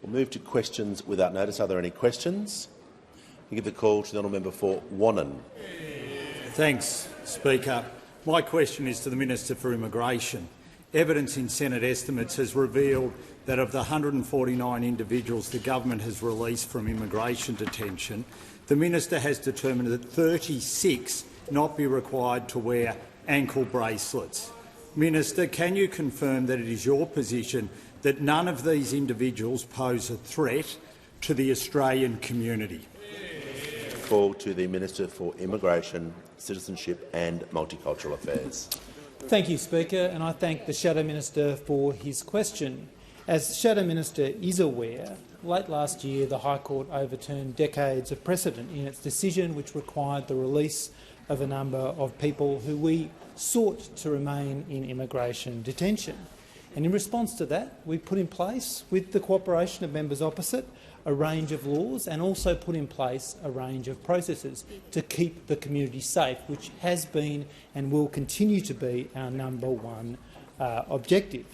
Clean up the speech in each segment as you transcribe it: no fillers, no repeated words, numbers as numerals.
We'll move to questions without notice. Are there any questions? I give the call to the honourable member for Wannon. Thanks, Speaker. My question is to the Minister for Immigration. Evidence in Senate estimates has revealed that of the 149 individuals the government has released from immigration detention, the minister has determined that 36 not be required to wear ankle bracelets. Minister, can you confirm that it is your position that none of these individuals pose a threat to the Australian community? Call to the Minister for Immigration, Citizenship and Multicultural Affairs. Thank you, Speaker, and I thank the Shadow Minister for his question. As the Shadow Minister is aware, late last year the High Court overturned decades of precedent in its decision which required the release of a number of people who we sought to remain in immigration detention. And in response to that, we put in place, with the cooperation of members opposite, a range of laws and also put in place a range of processes to keep the community safe, which has been and will continue to be our number one objective,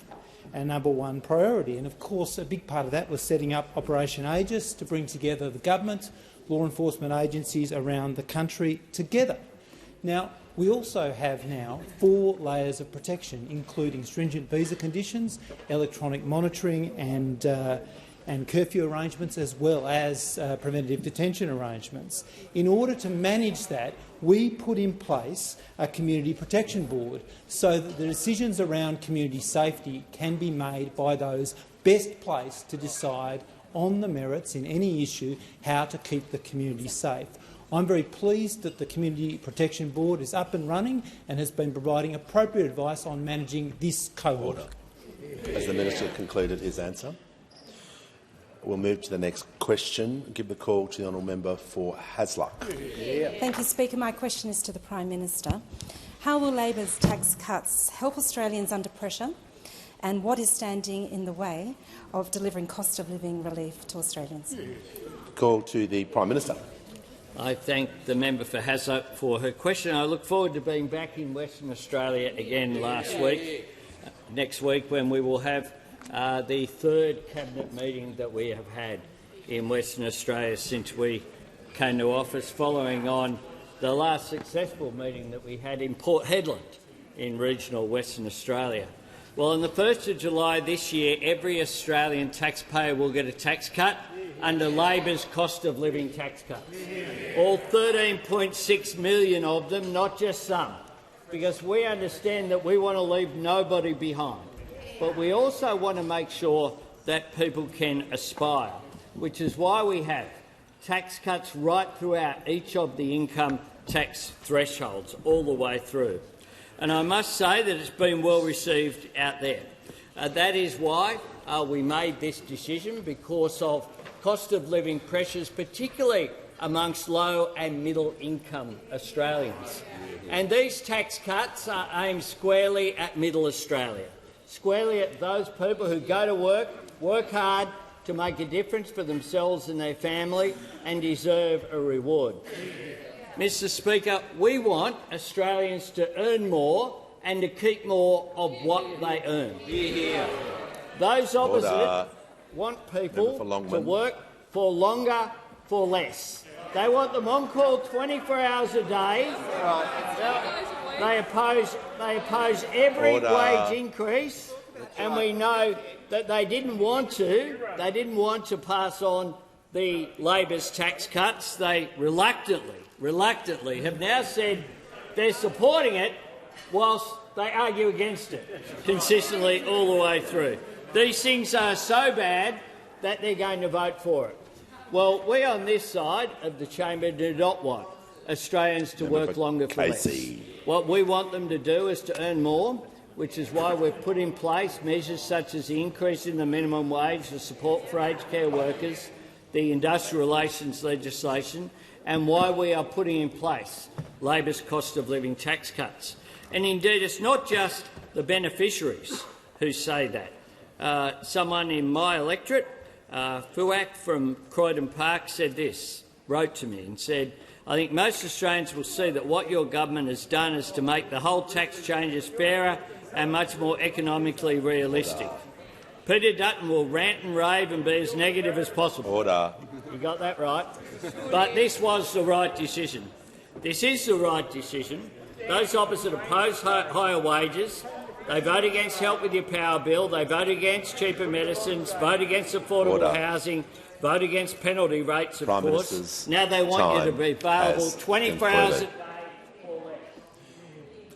our number one priority. And of course, a big part of that was setting up Operation Aegis to bring together the government, law enforcement agencies around the country together. Now, we also have now 4 layers of protection, including stringent visa conditions, electronic monitoring and curfew arrangements, as well as preventative detention arrangements. In order to manage that, we put in place a Community Protection Board so that the decisions around community safety can be made by those best placed to decide on the merits in any issue how to keep the community safe. I'm very pleased that the Community Protection Board is up and running and has been providing appropriate advice on managing this cohort. Has the Minister concluded his answer? We'll move to the next question. Give the call to the honourable member for Hasluck. Thank you, Speaker. My question is to the Prime Minister. How will Labor's tax cuts help Australians under pressure, and what is standing in the way of delivering cost of living relief to Australians? Call to the Prime Minister. I thank the member for Hasluck for her question. I look forward to being back in Western Australia again next week, when we will have the 3rd Cabinet meeting that we have had in Western Australia since we came to office, following on the last successful meeting that we had in Port Hedland in regional Western Australia. Well, on the 1st of July this year, every Australian taxpayer will get a tax cut under Labor's cost of living tax cuts. All 13.6 million of them, not just some, because we understand that we want to leave nobody behind. But we also want to make sure that people can aspire, which is why we have tax cuts right throughout each of the income tax thresholds all the way through. And I must say that it's been well received out there. That is why we made this decision, because of cost of living pressures, particularly amongst low and middle income Australians. And these tax cuts are aimed squarely at middle Australia, squarely at those people who go to work hard to make a difference for themselves and their family, and deserve a reward. Mr Speaker, we want Australians to earn more and to keep more of what they earn. Those opposite want people to work for longer for less. They want them on call 24 hours a day. They oppose every wage increase, and we know that they didn't want to. They didn't want to pass on the Labor's tax cuts. They reluctantly have now said they're supporting it, whilst they argue against it consistently all the way through. These things are so bad that they're going to vote for it. Well, we on this side of the chamber do not want Australians to work longer for less. What we want them to do is to earn more, which is why we've put in place measures such as the increase in the minimum wage, the support for aged care workers, the industrial relations legislation, and why we are putting in place Labor's cost of living tax cuts. And indeed, it's not just the beneficiaries who say that. Someone in my electorate, Fuak from Croydon Park, wrote to me and said, "I think most Australians will see that what your government has done is to make the whole tax changes fairer and much more economically realistic." Peter Dutton will rant and rave and be as negative as possible. Order. You got that right. But this was the right decision. This is the right decision. Those opposite oppose higher wages. They vote against Help With Your Power bill. They vote against cheaper medicines, vote against affordable housing, vote against penalty rates, of course. Now they want you to be available 24 hours.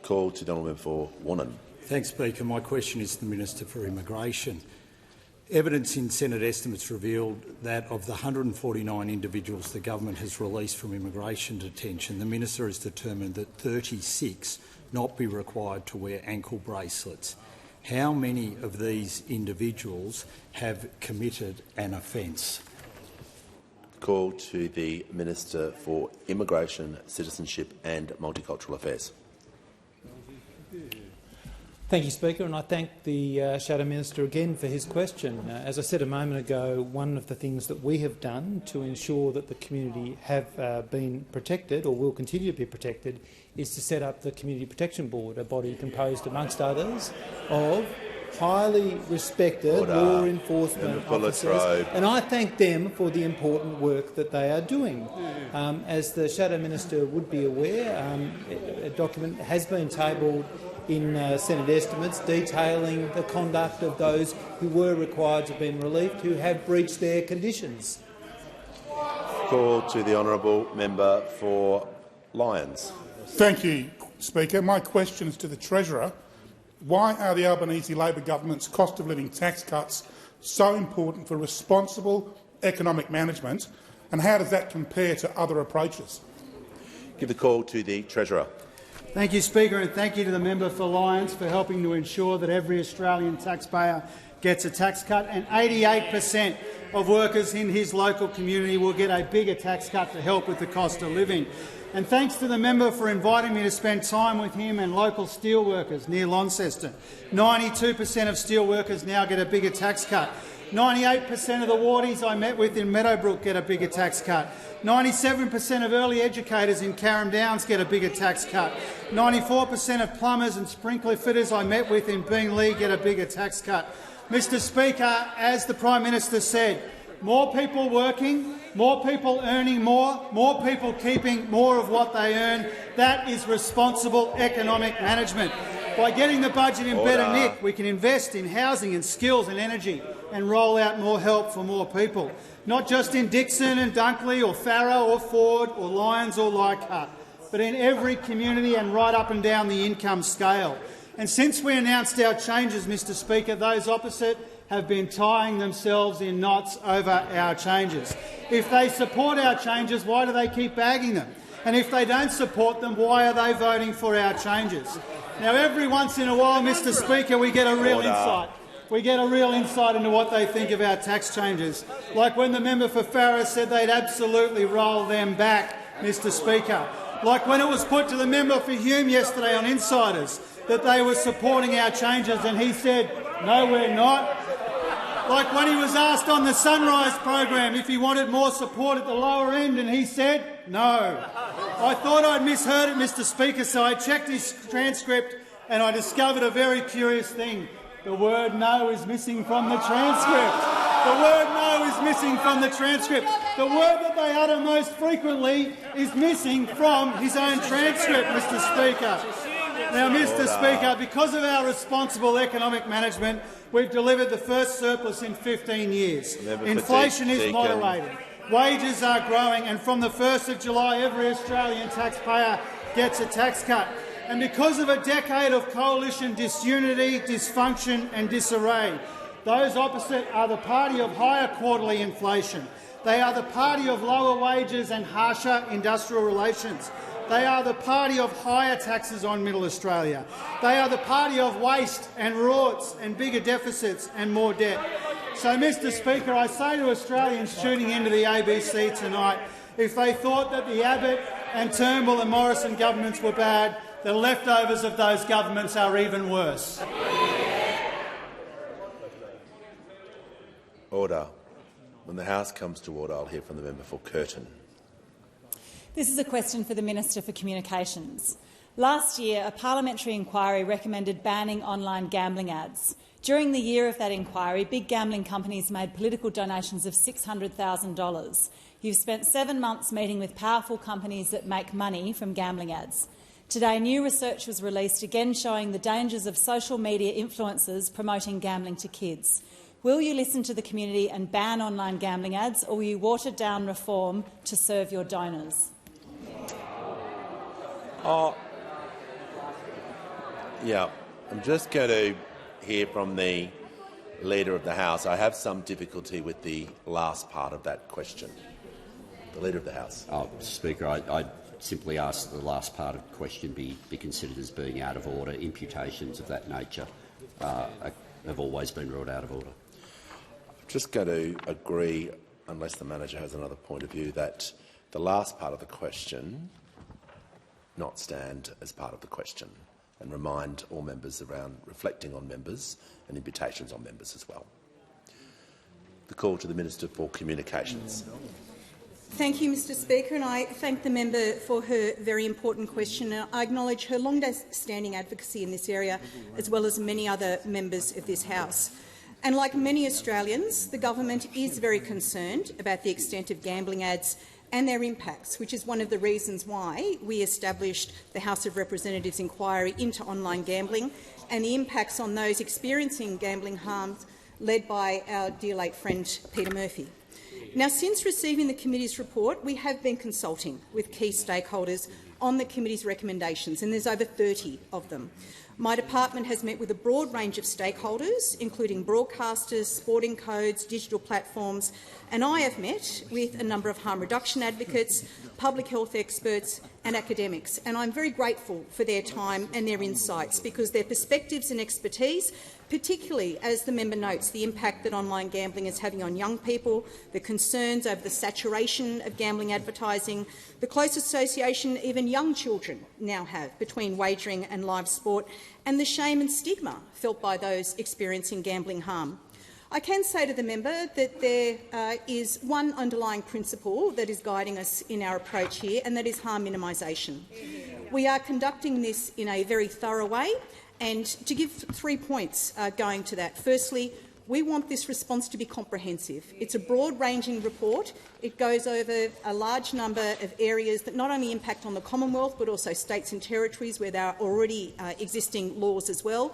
Call to the honourable member for Wannon. Thanks, Speaker. My question is to the Minister for Immigration. Evidence in Senate estimates revealed that of the 149 individuals the government has released from immigration detention, the minister has determined that 36 not be required to wear ankle bracelets. How many of these individuals have committed an offence? Call to the Minister for Immigration, Citizenship and Multicultural Affairs. Thank you, Speaker, and I thank the Shadow Minister again for his question. As I said a moment ago, one of the things that we have done to ensure that the community have been protected or will continue to be protected is to set up the Community Protection Board, a body composed, amongst others, of highly respected law enforcement officers, and I thank them for the important work that they are doing. As the Shadow Minister would be aware, a document has been tabled in Senate estimates detailing the conduct of those who were required to have been relieved who have breached their conditions. Call to the honourable member for Lyons. Thank you, Speaker. My question is to the Treasurer. Why are the Albanese Labor government's cost of living tax cuts so important for responsible economic management, and how does that compare to other approaches? Give the call to the Treasurer. Thank you, Speaker, and thank you to the member for Lyons for helping to ensure that every Australian taxpayer gets a tax cut, and 88% of workers in his local community will get a bigger tax cut to help with the cost of living. And thanks to the member for inviting me to spend time with him and local steelworkers near Launceston. 92% of steelworkers now get a bigger tax cut. 98% of the Wardies I met with in Meadowbrook get a bigger tax cut. 97% of early educators in Carrum Downs get a bigger tax cut. 94% of plumbers and sprinkler fitters I met with in Beenleigh get a bigger tax cut. Mr Speaker, as the Prime Minister said, more people working, more people earning more people keeping more of what they earn. That is responsible economic management. By getting the budget in better nick, we can invest in housing and skills and energy and roll out more help for more people, not just in Dixon and Dunkley or Farrow or Ford or Lyons or Leichhardt, but in every community and right up and down the income scale. And since we announced our changes, Mr Speaker, those opposite have been tying themselves in knots over our changes. If they support our changes, why do they keep bagging them? And if they don't support them, why are they voting for our changes? Now, every once in a while, Mr Speaker, we get a real insight. We get a real insight into what they think of our tax changes, like when the member for Farrow said they'd absolutely roll them back, Mr Speaker. Like when it was put to the member for Hume yesterday on Insiders that they were supporting our changes and he said, no, we're not. Like when he was asked on the Sunrise program if he wanted more support at the lower end and he said, no. I thought I'd misheard it, Mr Speaker, so I checked his transcript and I discovered a very curious thing. The word no is missing from the transcript. The word no is missing from the transcript. The word that they utter most frequently is missing from his own transcript, Mr Speaker. Now, Mr Speaker, because of our responsible economic management, we've delivered the first surplus in 15 years. Inflation is moderating. Wages are growing, and from the 1st of July, every Australian taxpayer gets a tax cut. And because of a decade of coalition disunity, dysfunction and disarray, those opposite are the party of higher quarterly inflation. They are the party of lower wages and harsher industrial relations. They are the party of higher taxes on Middle Australia. They are the party of waste and rorts and bigger deficits and more debt. So, Mr Speaker, I say to Australians tuning into the ABC tonight, if they thought that the Abbott and Turnbull and Morrison governments were bad, the leftovers of those governments are even worse. Order. When the House comes to order, I'll hear from the member for Curtin. This is a question for the Minister for Communications. Last year, a parliamentary inquiry recommended banning online gambling ads. During the year of that inquiry, big gambling companies made political donations of $600,000. You've spent 7 months meeting with powerful companies that make money from gambling ads. Today, new research was released again showing the dangers of social media influencers promoting gambling to kids. Will you listen to the community and ban online gambling ads, or will you water down reform to serve your donors? Yeah, I'm just going to hear from the Leader of the House. I have some difficulty with the last part of that question. The Leader of the House. Mr Speaker, I simply ask that the last part of the question be considered as being out of order. Imputations of that nature have always been ruled out of order. I'm just going to agree, unless the manager has another point of view, that the last part of the question not stand as part of the question, and remind all members around reflecting on members and imputations on members as well. The call to the Minister for Communications. Thank you, Mr Speaker, and I thank the member for her very important question. I acknowledge her long-standing advocacy in this area, as well as many other members of this House. And like many Australians, the government is very concerned about the extent of gambling ads and their impacts, which is one of the reasons why we established the House of Representatives inquiry into online gambling and the impacts on those experiencing gambling harms, led by our dear late friend Peter Murphy. Now, since receiving the committee's report, we have been consulting with key stakeholders on the committee's recommendations, and there's over 30 of them. My department has met with a broad range of stakeholders, including broadcasters, sporting codes, digital platforms, and I have met with a number of harm reduction advocates, public health experts and academics, and I'm very grateful for their time and their insights, because their perspectives and expertise, particularly as the member notes the impact that online gambling is having on young people, the concerns over the saturation of gambling advertising, the close association even young children now have between wagering and live sport, and the shame and stigma felt by those experiencing gambling harm. I can say to the member that there is one underlying principle that is guiding us in our approach here, and that is harm minimisation. We are conducting this in a very thorough way, and to give 3 points going to that. Firstly, we want this response to be comprehensive. It's a broad-ranging report. It goes over a large number of areas that not only impact on the Commonwealth but also states and territories where there are already existing laws as well.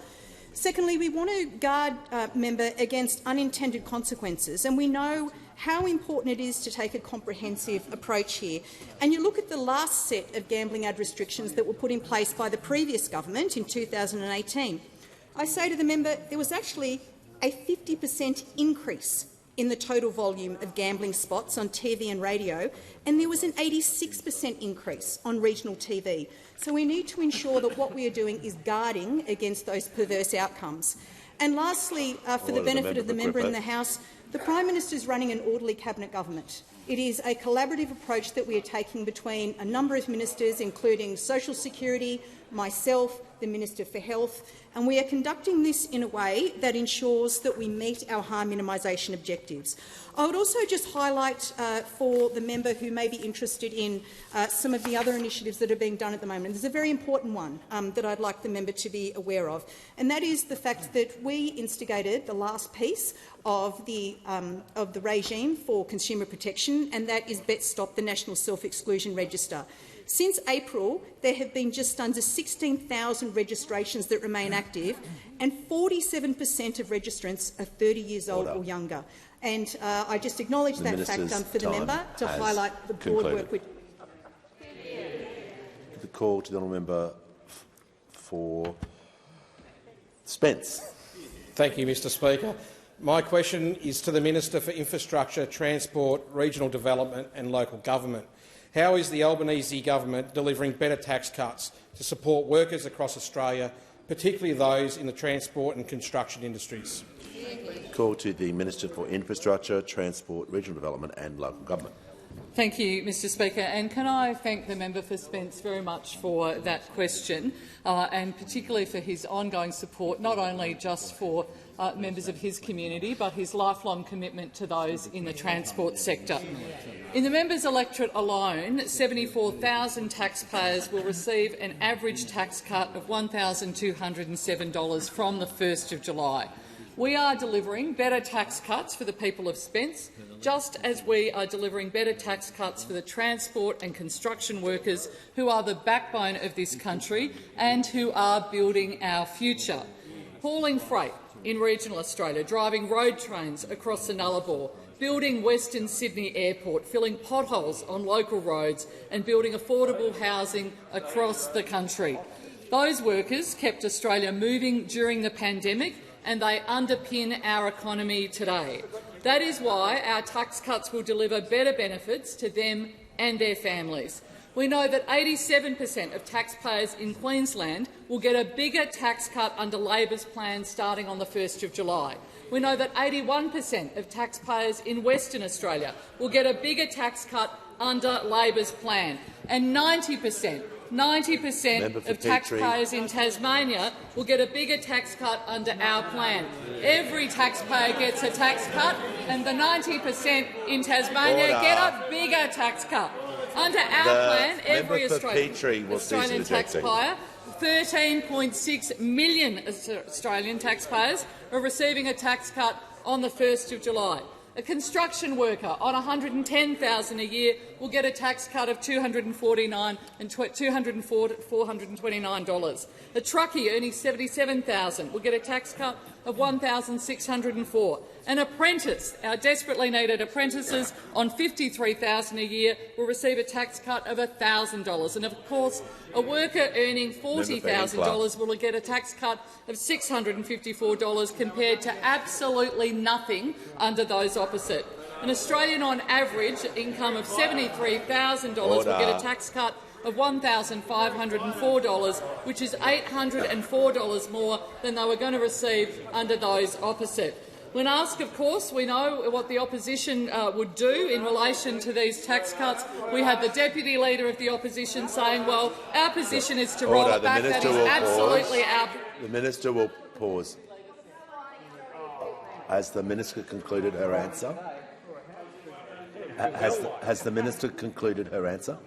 Secondly, we want to guard member against unintended consequences, and we know how important it is to take a comprehensive approach here. And you look at the last set of gambling ad restrictions that were put in place by the previous government in 2018. I say to the member, there was actually a 50% increase in the total volume of gambling spots on TV and radio, and there was an 86% increase on regional TV. So we need to ensure that what we are doing is guarding against those perverse outcomes. And lastly, for the benefit of the member in the House, the Prime Minister is running an orderly cabinet government. It is a collaborative approach that we are taking between a number of ministers, including Social Security, myself, the Minister for Health, and we are conducting this in a way that ensures that we meet our harm minimisation objectives. I would also just highlight for the member who may be interested in some of the other initiatives that are being done at the moment. There's a very important one that I'd like the member to be aware of, and that is the fact that we instigated the last piece of the regime for consumer protection, and that is BetStop, the National Self-Exclusion Register. Since April, there have been just under 16,000 registrations that remain active, and 47% of registrants are 30 years old or younger. And I just acknowledge that fact for the member to highlight the broad work. The call to the honourable member for Spence. Thank you, Mr Speaker. My question is to the Minister for Infrastructure, Transport, Regional Development and Local Government. How is the Albanese government delivering better tax cuts to support workers across Australia, particularly those in the transport and construction industries? Call to the Minister for Infrastructure, Transport, Regional Development and Local Government. Thank you, Mr Speaker. And can I thank the member for Spence very much for that question, and particularly for his ongoing support, not only just for members of his community, but his lifelong commitment to those in the transport sector. In the member's electorate alone, 74,000 taxpayers will receive an average tax cut of $1,207 from the 1st of July. We are delivering better tax cuts for the people of Spence, just as we are delivering better tax cuts for the transport and construction workers who are the backbone of this country and who are building our future. Hauling freight in regional Australia, driving road trains across the Nullarbor, building Western Sydney Airport, filling potholes on local roads and building affordable housing across the country. Those workers kept Australia moving during the pandemic, and they underpin our economy today. That is why our tax cuts will deliver better benefits to them and their families. We know that 87% of taxpayers in Queensland will get a bigger tax cut under Labor's plan starting on the 1st of July. We know that 81% of taxpayers in Western Australia will get a bigger tax cut under Labor's plan, and 90% of taxpayers in Tasmania will get a bigger tax cut under our plan. Every taxpayer gets a tax cut, and the 90% in Tasmania get a bigger tax cut. Under our plan, every Australian taxpayer, 13.6 million Australian taxpayers, are receiving a tax cut on the 1st of July. A construction worker on $110,000 a year will get a tax cut of $429. A truckie earning $77,000 will get a tax cut of $1,604. An apprentice, our desperately needed apprentices on $53,000 a year, will receive a tax cut of $1,000. And of course, a worker earning $40,000 will get a tax cut of $654 compared to absolutely nothing under those opposite. An Australian on average income of $73,000 will get a tax cut of $1,504, which is $804 more than they were going to receive under those opposite. When asked, of course, we know what the opposition would do in relation to these tax cuts. We had the Deputy Leader of the Opposition saying, well, our position is to roll it back. That is absolutely our... The Minister will pause. Has the Minister concluded her answer? Has the Minister concluded her answer?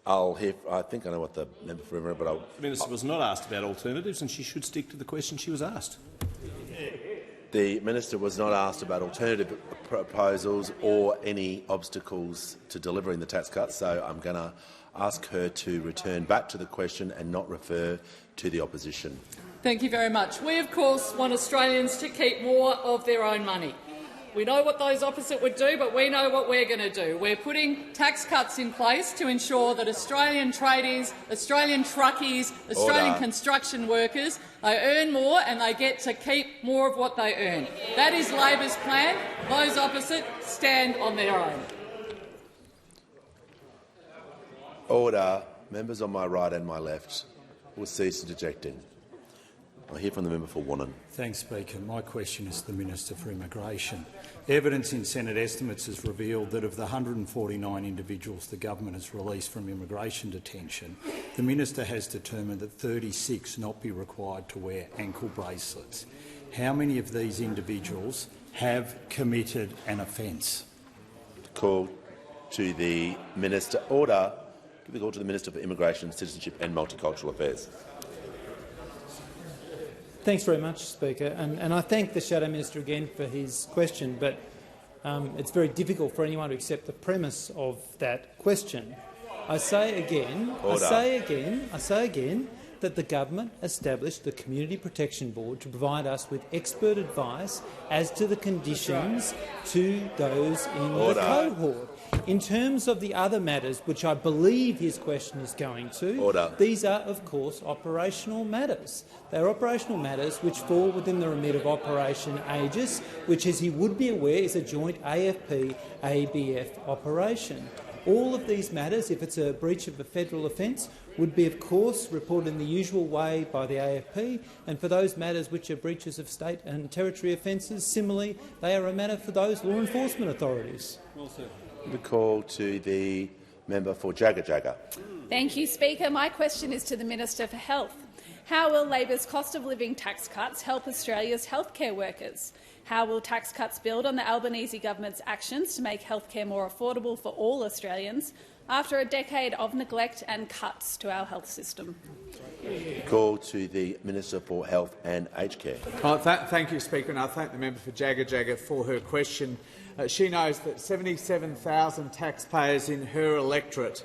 I think I know what the member for Wimmera, but the Minister was not asked about alternatives, and she should stick to the question she was asked. The Minister was not asked about alternative proposals or any obstacles to delivering the tax cuts, so I'm going to ask her to return back to the question and not refer to the opposition. Thank you very much. We, of course, want Australians to keep more of their own money. We know what those opposite would do, but we know what we're going to do. We're putting tax cuts in place to ensure that Australian tradies, Australian truckies, Australian construction workers, they earn more and they get to keep more of what they earn. That is Labor's plan. Those opposite stand on their own. Order. Members on my right and my left will cease interjecting. I hear from the member for Wannon. Thanks, Speaker. My question is to the Minister for Immigration. Evidence in Senate estimates has revealed that of the 149 individuals the government has released from immigration detention, the minister has determined that 36 not be required to wear ankle bracelets. How many of these individuals have committed an offence? Call to the Minister. Order. Give the call to the Minister for Immigration, Citizenship and Multicultural Affairs. Thanks very much, Speaker, and I thank the Shadow Minister again for his question, but it's very difficult for anyone to accept the premise of that question. I say again that the government established the Community Protection Board to provide us with expert advice as to the conditions to those in the cohort. In terms of the other matters, which I believe his question is going to, these are, of course, operational matters. They are operational matters which fall within the remit of Operation Aegis, which, as he would be aware, is a joint AFP-ABF operation. All of these matters, if it's a breach of a federal offence, would be, of course, reported in the usual way by the AFP, and for those matters which are breaches of state and territory offences, similarly, they are a matter for those law enforcement authorities. The call to the member for Jagga Jagga. Thank you, Speaker. My question is to the Minister for Health. How will Labor's cost of living tax cuts help Australia's healthcare workers? How will tax cuts build on the Albanese government's actions to make healthcare more affordable for all Australians, after a decade of neglect and cuts to our health system? Call to the Minister for Health and Aged Care. Thank you, Speaker, and I thank the member for Jagga for her question. She knows that 77,000 taxpayers in her electorate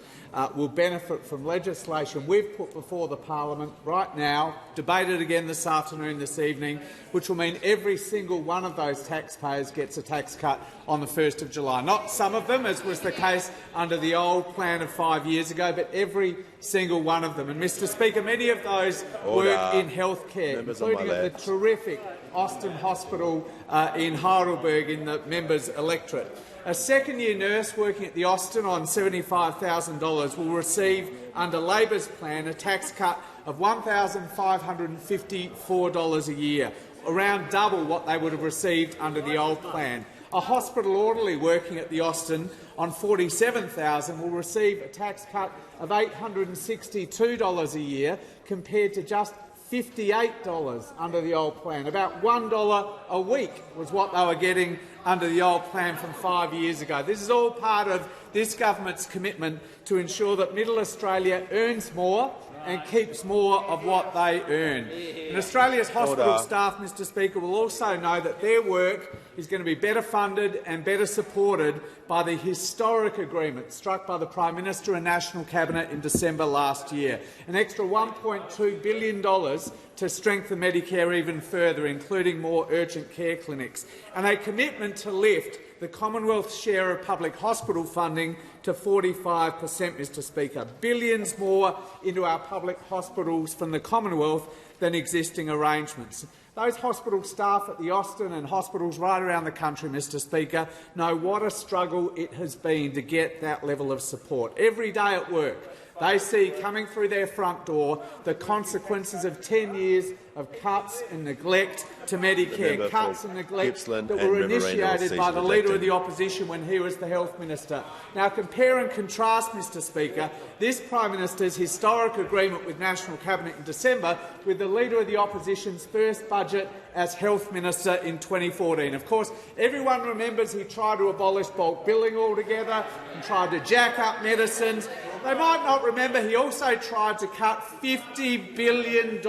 will benefit from legislation we've put before the parliament right now, debated again this afternoon, this evening, which will mean every single one of those taxpayers gets a tax cut on the 1st of July. Not some of them, as was the case under the old plan of 5 years ago, but every single one of them. And, Mr Speaker, many of those work in healthcare, including at the terrific Austin Hospital in Heidelberg in the member's electorate. A second-year nurse working at the Austin on $75,000 will receive, under Labor's plan, a tax cut of $1,554 a year, around double what they would have received under the old plan. A hospital orderly working at the Austin on $47,000 will receive a tax cut of $862 a year, compared to just $58 under the old plan. About $1 a week was what they were getting under the old plan from 5 years ago. This is all part of this government's commitment to ensure that Middle Australia earns more and keeps more of what they earn. And Australia's hospital staff, Mr Speaker, will also know that their work is going to be better funded and better supported by the historic agreement struck by the Prime Minister and National Cabinet in December last year. An extra $1.2 billion to strengthen Medicare even further, including more urgent care clinics, and a commitment to lift the Commonwealth's share of public hospital funding to 45%, Mr Speaker. Billions more into our public hospitals from the Commonwealth than existing arrangements. Those hospital staff at the Austin and hospitals right around the country, Mr Speaker, know what a struggle it has been to get that level of support. Every day at work, they see coming through their front door the consequences of 10 years of cuts and neglect to Medicare, cuts and neglect that were initiated by the Leader of the Opposition when he was the Health Minister. Now, compare and contrast, Mr Speaker, this Prime Minister's historic agreement with National Cabinet in December with the Leader of the Opposition's first budget as Health Minister in 2014. Of course, everyone remembers he tried to abolish bulk billing altogether and tried to jack up medicines. They might not remember he also tried to cut $50 billion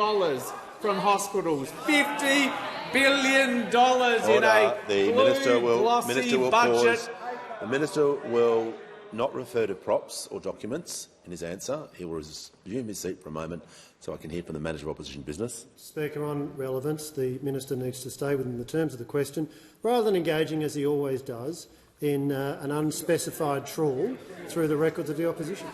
from hospitals. $50 billion in a glossy budget. The Minister will not refer to props or documents in his answer. He will resume his seat for a moment so I can hear from the Manager of Opposition Business. Speaker, on relevance, the Minister needs to stay within the terms of the question, rather than engaging, as he always does, in an unspecified trawl through the records of the opposition.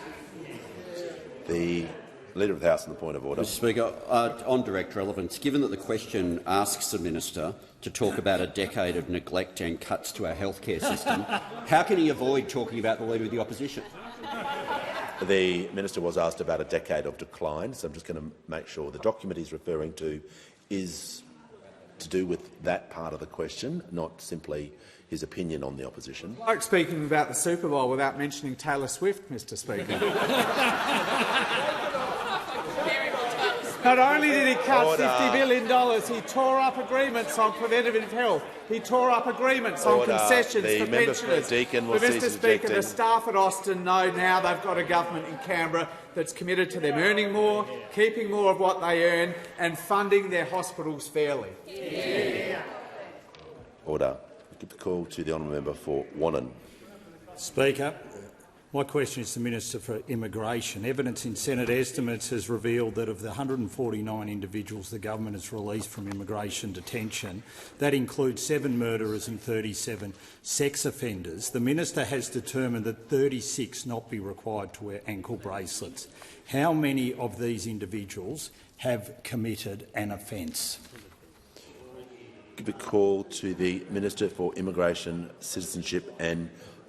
The Leader of the House on the point of order. Mr Speaker, on direct relevance, given that the question asks the Minister to talk about a decade of neglect and cuts to our healthcare system, how can he avoid talking about the Leader of the Opposition? The Minister was asked about a decade of decline, so I'm just going to make sure the document he's referring to is to do with that part of the question, not simply his opinion on the opposition. I like speaking about the Super Bowl without mentioning Taylor Swift, Mr Speaker. Not only did he cut $50 billion, he tore up agreements on preventative health. He tore up agreements on concessions for pensioners. But, Mr Speaker, the staff at Austin know now they've got a government in Canberra that's committed to them earning more, keeping more of what they earn and funding their hospitals fairly. Order. I give the call to the honourable member for Wannon. Speaker, my question is to the Minister for Immigration. Evidence in Senate estimates has revealed that of the 149 individuals the government has released from immigration detention, that includes 7 murderers and 37 sex offenders. The Minister has determined that 36 not be required to wear ankle bracelets. How many of these individuals have committed an offence? Give a call to the Minister for Immigration, Citizenship and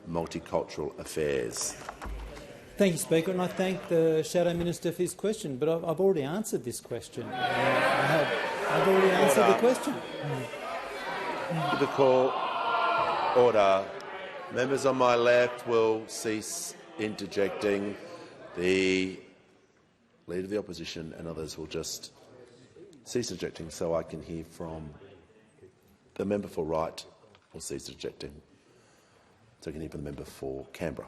Multicultural Affairs. Thank you, Speaker, and I thank the Shadow Minister for his question, but I've already answered this question. I've already answered the question. Give a call. Order. Members on my left will cease interjecting. The Leader of the Opposition and others will just cease interjecting so I can hear from the member for right will cease interjecting. Second hear from the member for Canberra.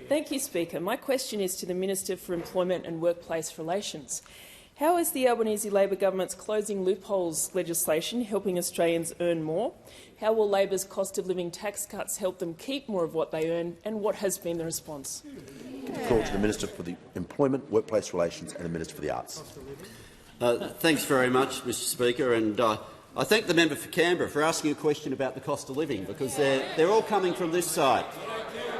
Thank you, Speaker. My question is to the Minister for Employment and Workplace Relations. How is the Albanese Labor government's closing loopholes legislation helping Australians earn more? How will Labor's cost of living tax cuts help them keep more of what they earn, and what has been the response? Give the call to the Minister for the Employment, Workplace Relations and the Minister for the Arts. Thanks very much, Mr Speaker, and I thank the member for Canberra for asking a question about the cost of living, because they're all coming from this side.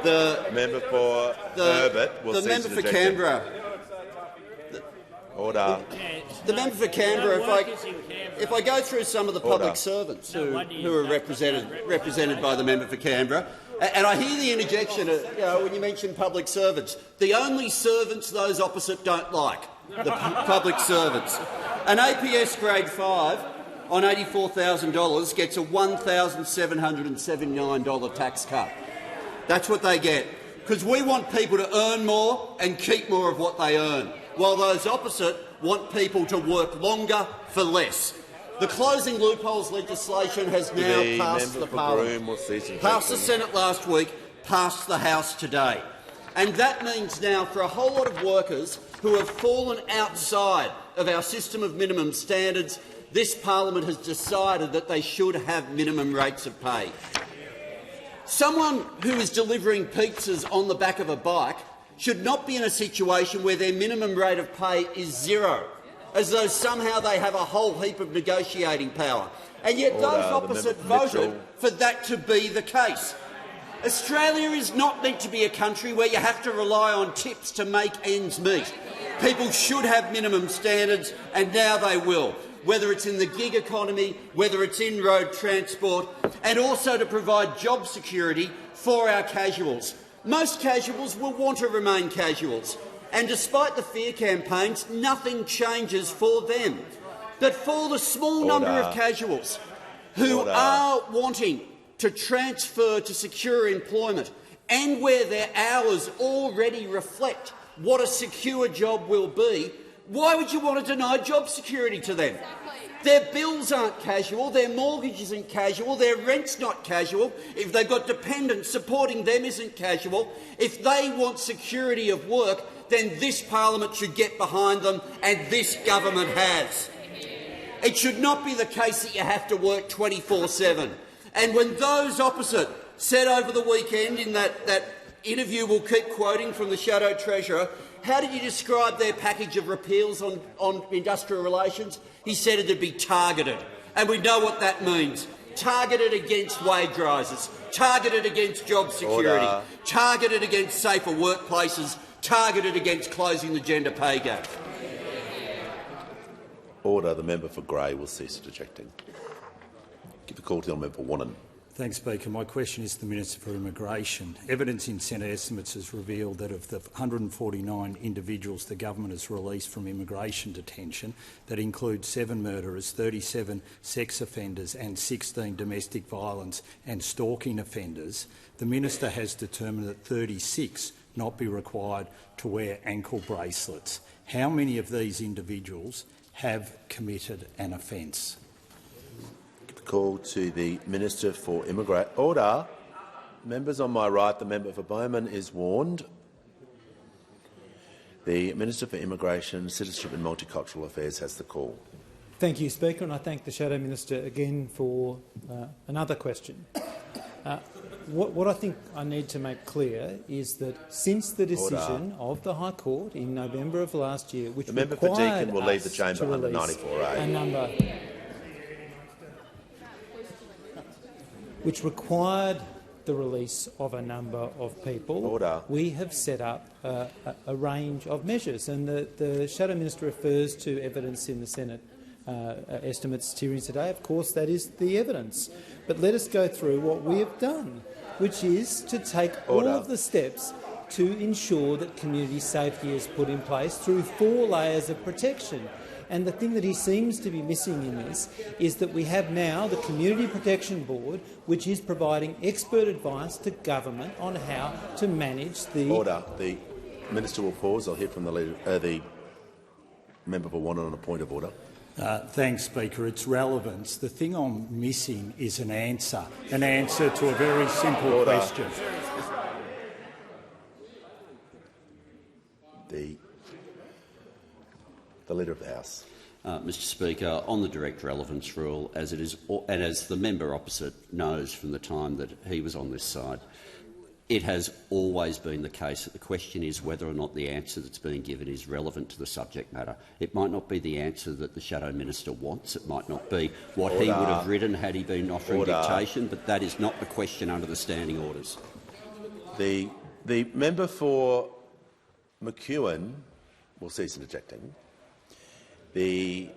The member for Herbert will the member for Canberra. Order. The member for Canberra. If I go through some of the public servants who are represented by the member for Canberra, and I hear the interjection when you mention public servants, the only servants those opposite don't like, the public servants. An APS grade 5 on $84,000 gets a $1,779 tax cut. That's what they get, because we want people to earn more and keep more of what they earn, while those opposite want people to work longer for less. The closing loopholes legislation has now passed the Parliament, passed the Senate last week, passed the House today. And that means now for a whole lot of workers who have fallen outside of our system of minimum standards, this Parliament has decided that they should have minimum rates of pay. Someone who is delivering pizzas on the back of a bike should not be in a situation where their minimum rate of pay is zero, as though somehow they have a whole heap of negotiating power. And yet those opposite voted for that to be the case. Australia is not meant to be a country where you have to rely on tips to make ends meet. People should have minimum standards, and now they will, whether it's in the gig economy, whether it's in road transport, and also to provide job security for our casuals. Most casuals will want to remain casuals, and despite the fear campaigns, nothing changes for them. But for the small number of casuals who are wanting to transfer to secure employment, and where their hours already reflect what a secure job will be, why would you want to deny job security to them? Their bills aren't casual, their mortgage isn't casual, their rent's not casual. If they've got dependents, supporting them isn't casual. If they want security of work, then this Parliament should get behind them, and this government has. It should not be the case that you have to work 24/7. And when those opposite said over the weekend in that interview we'll keep quoting from the Shadow Treasurer, how did you describe their package of repeals on industrial relations? He said it would be targeted. And we know what that means. Targeted against wage rises, targeted against job security, targeted against safer workplaces, targeted against closing the gender pay gap. Order. The member for Grey will cease interjecting. Give the call to the member for Wannon. Thanks, Speaker. My question is to the Minister for Immigration. Evidence in Senate estimates has revealed that of the 149 individuals the government has released from immigration detention, that includes 7 murderers, 37 sex offenders and 16 domestic violence and stalking offenders, the Minister has determined that 36 not be required to wear ankle bracelets. How many of these individuals have committed an offence? Call to the Minister for Immigration. Order. Members on my right, the member for Bowman is warned. The Minister for Immigration, Citizenship and Multicultural Affairs has the call. Thank you, Speaker, and I thank the Shadow Minister again for another question. What I think I need to make clear is that since the decision of the High Court in November of last year, which the member for Deakin will leave the chamber under 94A. Which required the release of a number of people, we have set up a range of measures. And the Shadow Minister refers to evidence in the Senate estimates hearings today. Of course, that is the evidence. But let us go through what we have done, which is to take all of the steps to ensure that community safety is put in place through 4 layers of protection. And the thing that he seems to be missing in this is that we have now the Community Protection Board, which is providing expert advice to government on how to manage the— Order. The Minister will pause. I'll hear from the member for Wannon on a point of order. Thanks, Speaker. It's relevance. The thing I'm missing is an answer to a very simple question. The Leader of the House. Mr Speaker, on the direct relevance rule, as it is, and as the member opposite knows from the time that he was on this side, it has always been the case that the question is whether or not the answer that's being given is relevant to the subject matter. It might not be the answer that the Shadow Minister wants. It might not be what he would have written had he been offering dictation, but that is not the question under the standing orders. The member for McEwen will cease interjecting. We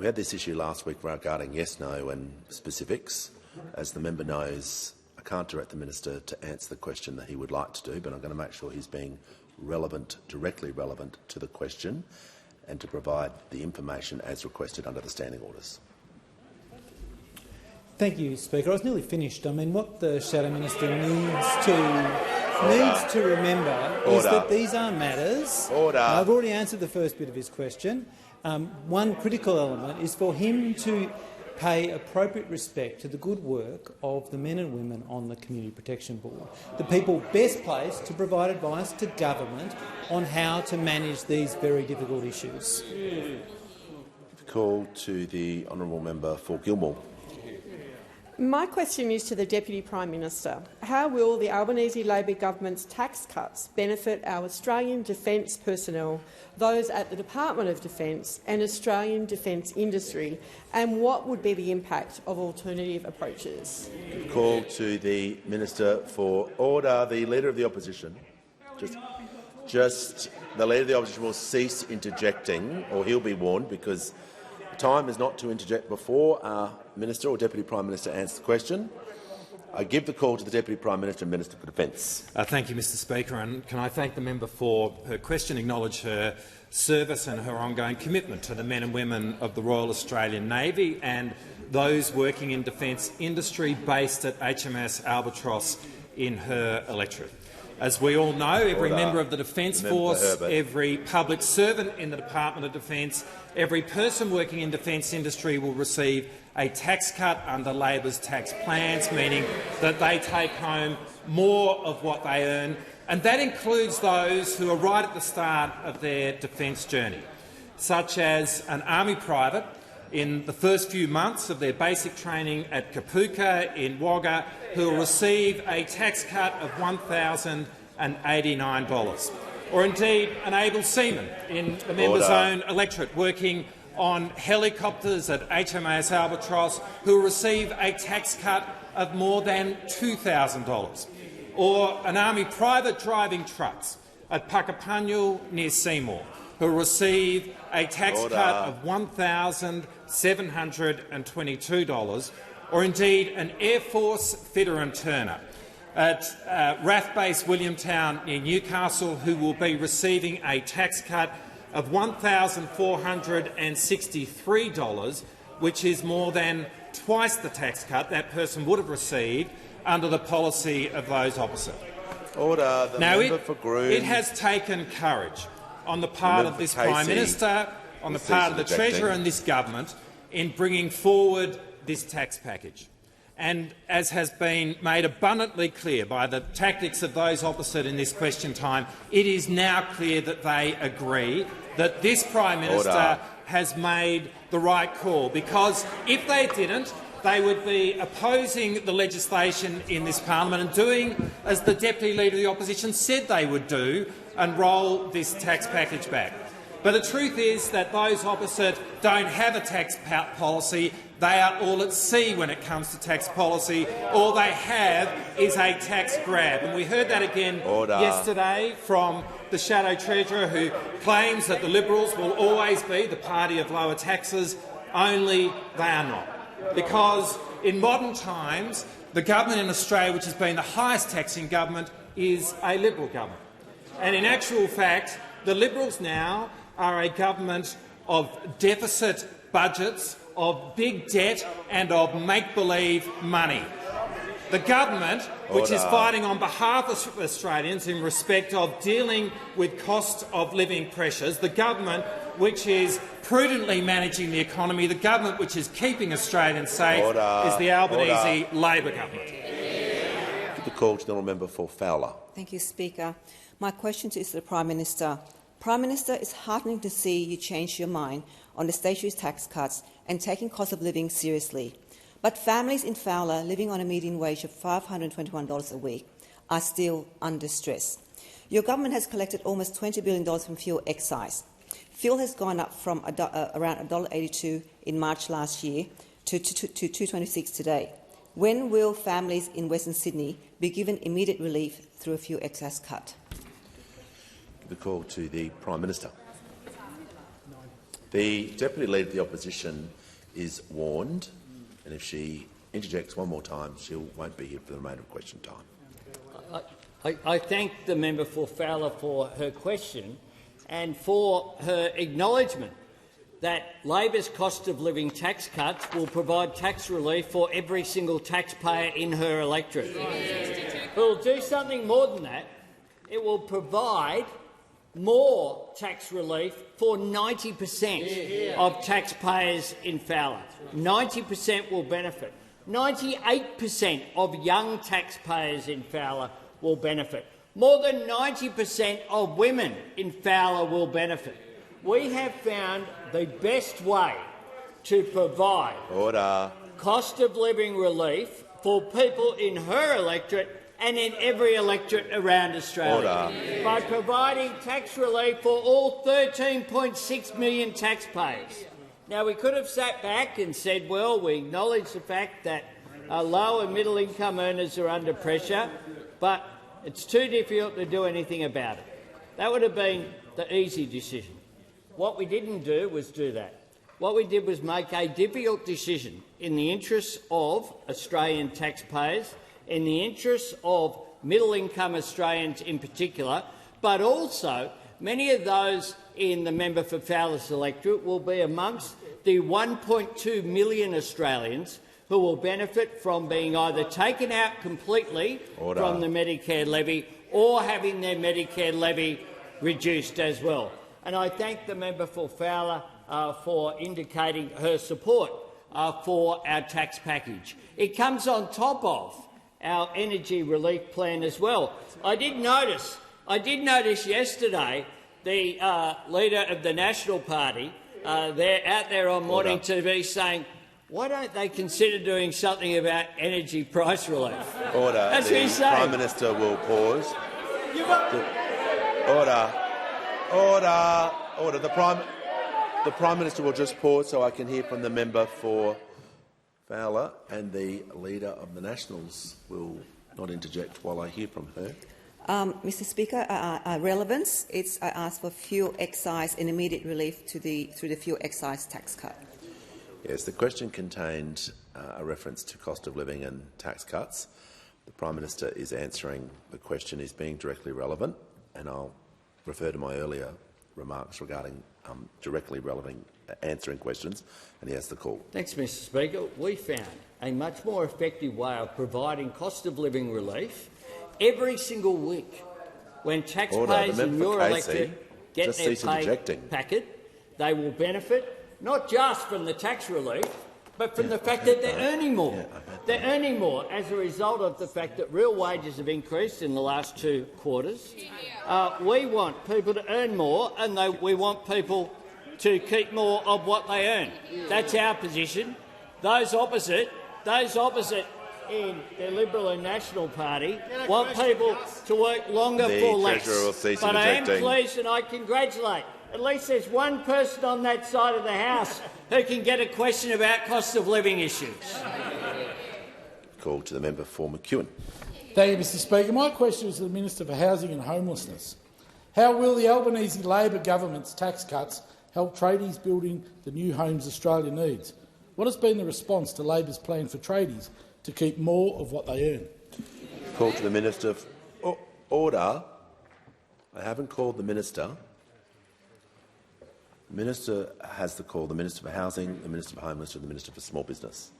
had this issue last week regarding yes, no and specifics. As the member knows, I can't direct the minister to answer the question that he would like to do, but I'm going to make sure he's being relevant, directly relevant to the question, and to provide the information as requested under the standing orders. Thank you, Speaker. I was nearly finished. I mean, what the Shadow Minister needs to remember is that these are matters. I've already answered the first bit of his question. One critical element is for him to pay appropriate respect to the good work of the men and women on the Community Protection Board, the people best placed to provide advice to government on how to manage these very difficult issues. Call to the honourable member for Gilmore. My question is to the Deputy Prime Minister. How will the Albanese Labor government's tax cuts benefit our Australian defence personnel, those at the Department of Defence and Australian defence industry, and what would be the impact of alternative approaches? Call to the Minister for Order. The Leader of the Opposition. Just the Leader of the Opposition will cease interjecting, or he'll be warned, because time is not to interject before our Minister or Deputy Prime Minister answers the question. I give the call to the Deputy Prime Minister and Minister for Defence. Thank you, Mr Speaker, and can I thank the member for her question, acknowledge her service and her ongoing commitment to the men and women of the Royal Australian Navy and those working in defence industry based at HMAS Albatross in her electorate. As we all know, every member of the Defence Force, every public servant in the Department of Defence, every person working in defence industry will receive a tax cut under Labor's tax plans, meaning that they take home more of what they earn, and that includes those who are right at the start of their defence journey, such as an Army private in the first few months of their basic training at Kapooka in Wagga, who will receive a tax cut of $1,089, or indeed an able seaman in the member's own electorate working on helicopters at HMAS Albatross, who will receive a tax cut of more than $2,000, or an Army private driving trucks at Puckapunyal near Seymour, who will receive a tax cut of $1,722, or indeed an Air Force fitter and turner at RAF Base Williamtown near Newcastle, who will be receiving a tax cut of $1,463, which is more than twice the tax cut that person would have received under the policy of those opposite. It has taken courage on the part of this Prime Minister, on the part of the Treasurer and this government in bringing forward this tax package. And as has been made abundantly clear by the tactics of those opposite in this question time, it is now clear that they agree that this Prime Minister has made the right call, because if they didn't, they would be opposing the legislation in this parliament and doing as the Deputy Leader of the Opposition said they would do and roll this tax package back. But the truth is that those opposite don't have a tax policy. They are all at sea when it comes to tax policy. All they have is a tax grab. And we heard that again yesterday from the Shadow Treasurer, who claims that the Liberals will always be the party of lower taxes, only they are not. Because in modern times, the government in Australia, which has been the highest taxing government, is a Liberal government. And in actual fact, the Liberals now are a government of deficit budgets, of big debt and of make-believe money. The government, which is fighting on behalf of Australians in respect of dealing with cost of living pressures, the government which is prudently managing the economy, the government which is keeping Australians safe, is the Albanese Labor government. Give the call to the member for Fowler. Thank you, Speaker. My question is to the Prime Minister. Prime Minister, it's heartening to see you change your mind on the statutory tax cuts and taking cost of living seriously. But families in Fowler living on a median wage of $521 a week are still under stress. Your government has collected almost $20 billion from fuel excise. Fuel has gone up from around $1.82 in March last year to $2.26 today. When will families in Western Sydney be given immediate relief through a fuel excise cut? Give the call to the Prime Minister. The Deputy Leader of the Opposition is warned, and if she interjects one more time, she won't be here for the remainder of question time. I thank the member for Fowler for her question and for her acknowledgement that Labor's cost of living tax cuts will provide tax relief for every single taxpayer in her electorate. It will do something more than that. It will provide more tax relief for 90% of taxpayers in Fowler. 90% will benefit. 98% of young taxpayers in Fowler will benefit. More than 90% of women in Fowler will benefit. We have found the best way to provide cost of living relief for people in her electorate and in every electorate around Australia by providing tax relief for all 13.6 million taxpayers. Now, we could have sat back and said, well, we acknowledge the fact that low and middle income earners are under pressure, but it's too difficult to do anything about it. That would have been the easy decision. What we didn't do was do that. What we did was make a difficult decision in the interests of Australian taxpayers, in the interests of middle-income Australians in particular, but also many of those in the member for Fowler's electorate will be amongst the 1.2 million Australians who will benefit from being either taken out completely from the Medicare levy or having their Medicare levy reduced as well. And I thank the member for Fowler for indicating her support for our tax package. It comes on top of our energy relief plan as well. I did notice yesterday the leader of the National Party they're out there on morning TV saying, why don't they consider doing something about energy price relief? Order. The Prime Minister will pause. Order. The Prime Minister will just pause so I can hear from the member for Fowler, and the Leader of the Nationals will not interject while I hear from her. Mr. Speaker, relevance. I ask for fuel excise and immediate relief through the fuel excise tax cut. Yes, the question contained a reference to cost of living and tax cuts. The Prime Minister is answering the question. He's being directly relevant, and I'll refer to my earlier remarks regarding directly relevant answering questions, and he has the call. Thanks, Mr. Speaker. We found a much more effective way of providing cost of living relief every single week when taxpayers in your electorate get their pay packet. They will benefit not just from the tax relief, but from the fact that they're earning more. They're earning more as a result of the fact that real wages have increased in the last 2 quarters. We want people to earn more, and we want people to keep more of what they earn. That's our position. Those opposite in the Liberal and National Party want people to work longer for less. But I am pleased and I congratulate. At least there's one person on that side of the House who can get a question about cost of living issues. Call to the member for McEwen. Thank you, Mr. Speaker. My question is to the Minister for Housing and Homelessness. How will the Albanese Labor government's tax cuts help tradies building the new homes Australia needs? What has been the response to Labor's plan for tradies to keep more of what they earn? Call to the Minister. Order. I haven't called the Minister. The Minister has the call. The Minister for Housing, the Minister for Homelessness and the Minister for Small Business.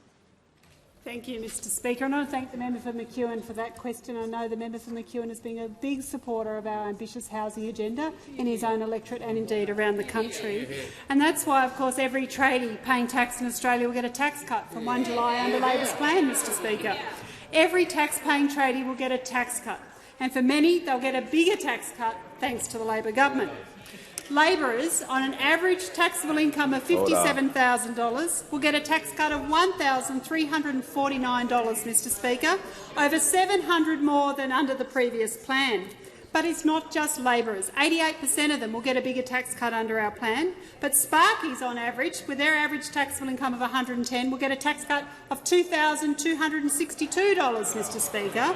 Thank you, Mr Speaker. And I want to thank the member for McEwen for that question. I know the member for McEwen has been a big supporter of our ambitious housing agenda in his own electorate and indeed around the country. And that's why, of course, every tradie paying tax in Australia will get a tax cut from 1 July under Labor's plan, Mr Speaker. Every tax-paying tradie will get a tax cut, and for many they'll get a bigger tax cut thanks to the Labor government. Labourers on an average taxable income of $57,000 will get a tax cut of $1,349, Mr Speaker, over $700 more than under the previous plan. But it's not just labourers. 88% of them will get a bigger tax cut under our plan, but Sparkies on average, with their average taxable income of $110, will get a tax cut of $2,262, Mr Speaker,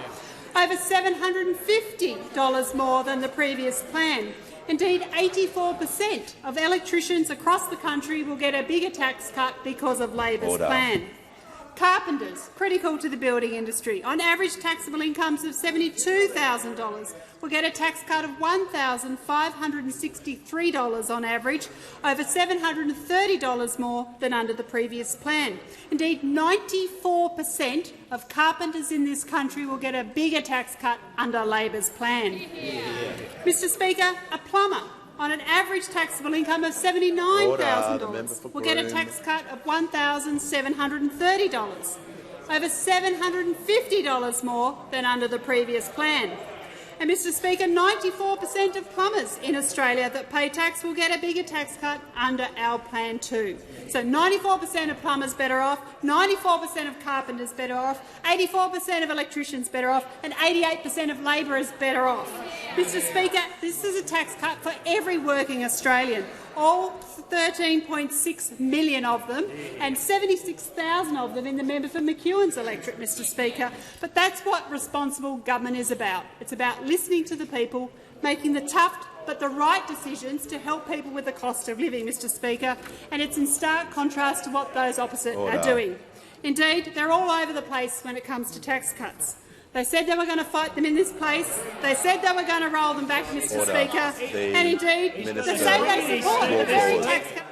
over $750 more than the previous plan. Indeed, 84% of electricians across the country will get a bigger tax cut because of Labor's plan. Carpenters, critical to the building industry, on average taxable incomes of $72,000 will get a tax cut of $1,563 on average, over $730 more than under the previous plan. Indeed, 94% of carpenters in this country will get a bigger tax cut under Labor's plan. Mr Speaker, a plumber on an average taxable income of $79,000 will get a tax cut of $1,730, over $750 more than under the previous plan. And, Mr Speaker, 94% of plumbers in Australia that pay tax will get a bigger tax cut under our plan too. So 94% of plumbers better off, 94% of carpenters better off, 84% of electricians better off, and 88% of labourers better off. Mr Speaker, this is a tax cut for every working Australian, all 13.6 million of them, and 76,000 of them in the member for McEwen's electorate, Mr Speaker. But that's what responsible government is about. It's about listening to the people, making the tough but the right decisions to help people with the cost of living, Mr Speaker, and it's in stark contrast to what those opposite are doing. Indeed, they're all over the place when it comes to tax cuts. They said they were going to fight them in this place. They said they were going to roll them back, Mr Speaker. And indeed, they say they support the very tax cut.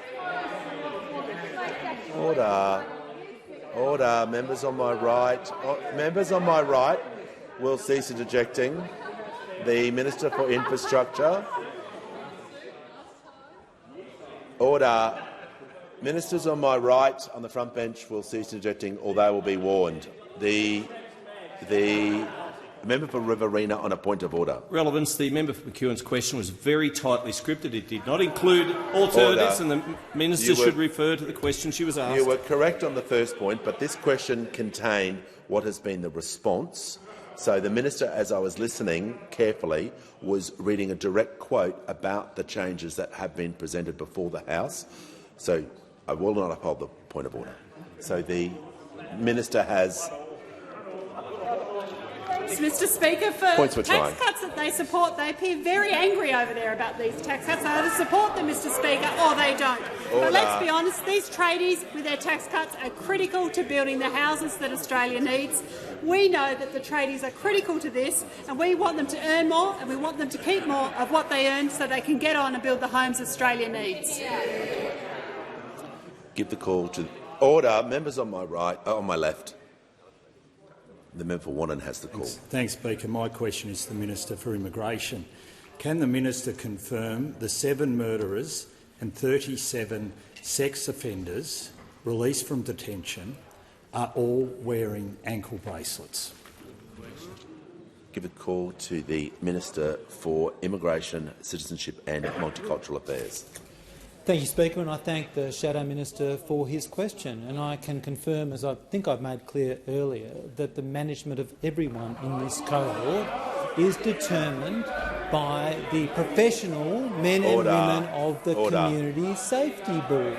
Order. Members on my right. Members on my right will cease interjecting. The Minister for Infrastructure. Order. Ministers on my right on the front bench will cease interjecting, or they will be warned. The member for Riverina on a point of order. Relevance. The member for McEwen's question was very tightly scripted. It did not include alternatives, and the minister should refer to the question she was asked. You were correct on the first point, but this question contained what has been the response. So the minister, as I was listening carefully, was reading a direct quote about the changes that have been presented before the House. So I will not uphold the point of order. So the minister has. Mr Speaker, for tax cuts that they support, they appear very angry over there about these tax cuts. They either support them, Mr Speaker, or they don't. But let's be honest, these tradies with their tax cuts are critical to building the houses that Australia needs. We know that the tradies are critical to this, and we want them to earn more and we want them to keep more of what they earn so they can get on and build the homes Australia needs. Give the call to order. Members on my right, on my left. The member for Wannon has the call. Thanks, Speaker. My question is to the Minister for Immigration. Can the minister confirm the 7 murderers and 37 sex offenders released from detention are all wearing ankle bracelets? Give a call to the Minister for Immigration, Citizenship and Multicultural Affairs. Thank you, Speaker, and I thank the Shadow Minister for his question. And I can confirm, as I think I've made clear earlier, that the management of everyone in this cohort is determined by the professional men and women of the Community Safety Board,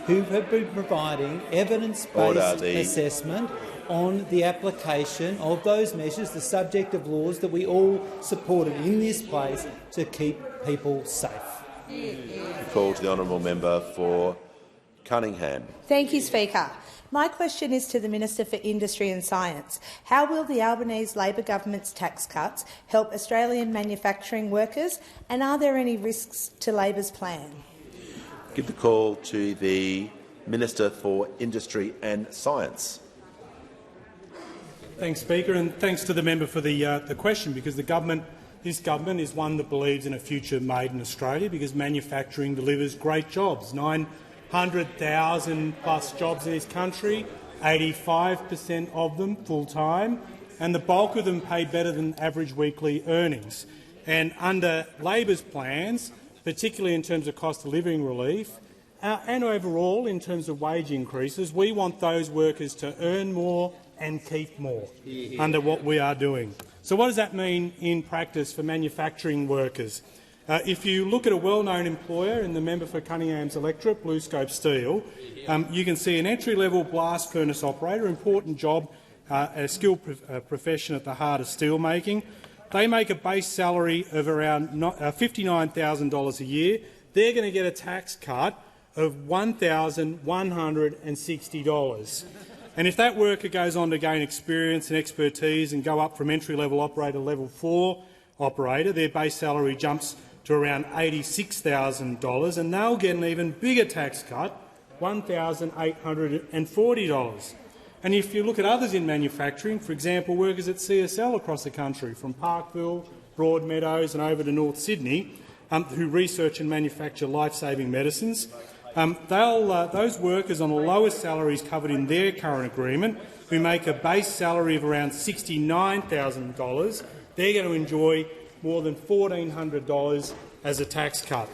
who have been providing evidence-based assessment on the application of those measures, the subject of laws that we all supported in this place to keep people safe. Call to the honourable member for Cunningham. Thank you, Speaker. My question is to the Minister for Industry and Science. How will the Albanese Labor government's tax cuts help Australian manufacturing workers, and are there any risks to Labor's plan? Give the call to the Minister for Industry and Science. Thanks, Speaker, and thanks to the member for the question, because this government is one that believes in a future made in Australia, because manufacturing delivers great jobs. 900,000 plus jobs in this country, 85% of them full-time, and the bulk of them paid better than average weekly earnings. And under Labor's plans, particularly in terms of cost of living relief, and overall in terms of wage increases, we want those workers to earn more and keep more under what we are doing. So what does that mean in practice for manufacturing workers? If you look at a well-known employer in the member for Cunningham's electorate, BlueScope Steel, you can see an entry-level blast furnace operator, important job, a skilled profession at the heart of steelmaking. They make a base salary of around $59,000 a year. They're going to get a tax cut of $1,160. And if that worker goes on to gain experience and expertise and go up from entry-level operator to level 4 operator, their base salary jumps to around $86,000, and they'll get an even bigger tax cut, $1,840. And if you look at others in manufacturing, for example, workers at CSL across the country, from Parkville, Broadmeadows and over to North Sydney, who research and manufacture life-saving medicines, those workers on the lowest salaries covered in their current agreement, who make a base salary of around $69,000, they're going to enjoy more than $1,400 as a tax cut.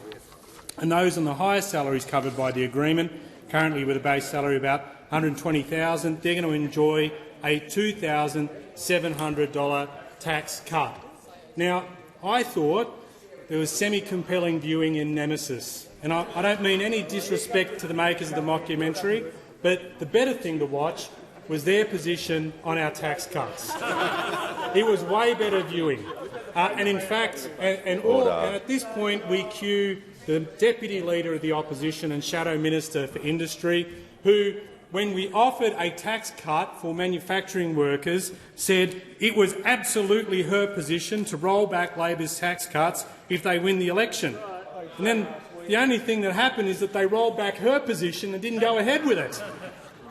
And those on the highest salaries covered by the agreement, currently with a base salary of about $120,000, they're going to enjoy a $2,700 tax cut. Now, I thought there was semi-compelling viewing in Nemesis, and I don't mean any disrespect to the makers of the mockumentary, but the better thing to watch was their position on our tax cuts. It was way better viewing. And in fact, and at this point we cue the Deputy Leader of the Opposition and Shadow Minister for Industry, who, when we offered a tax cut for manufacturing workers, said it was absolutely her position to roll back Labor's tax cuts if they win the election. And then the only thing that happened is that they rolled back her position and didn't go ahead with it.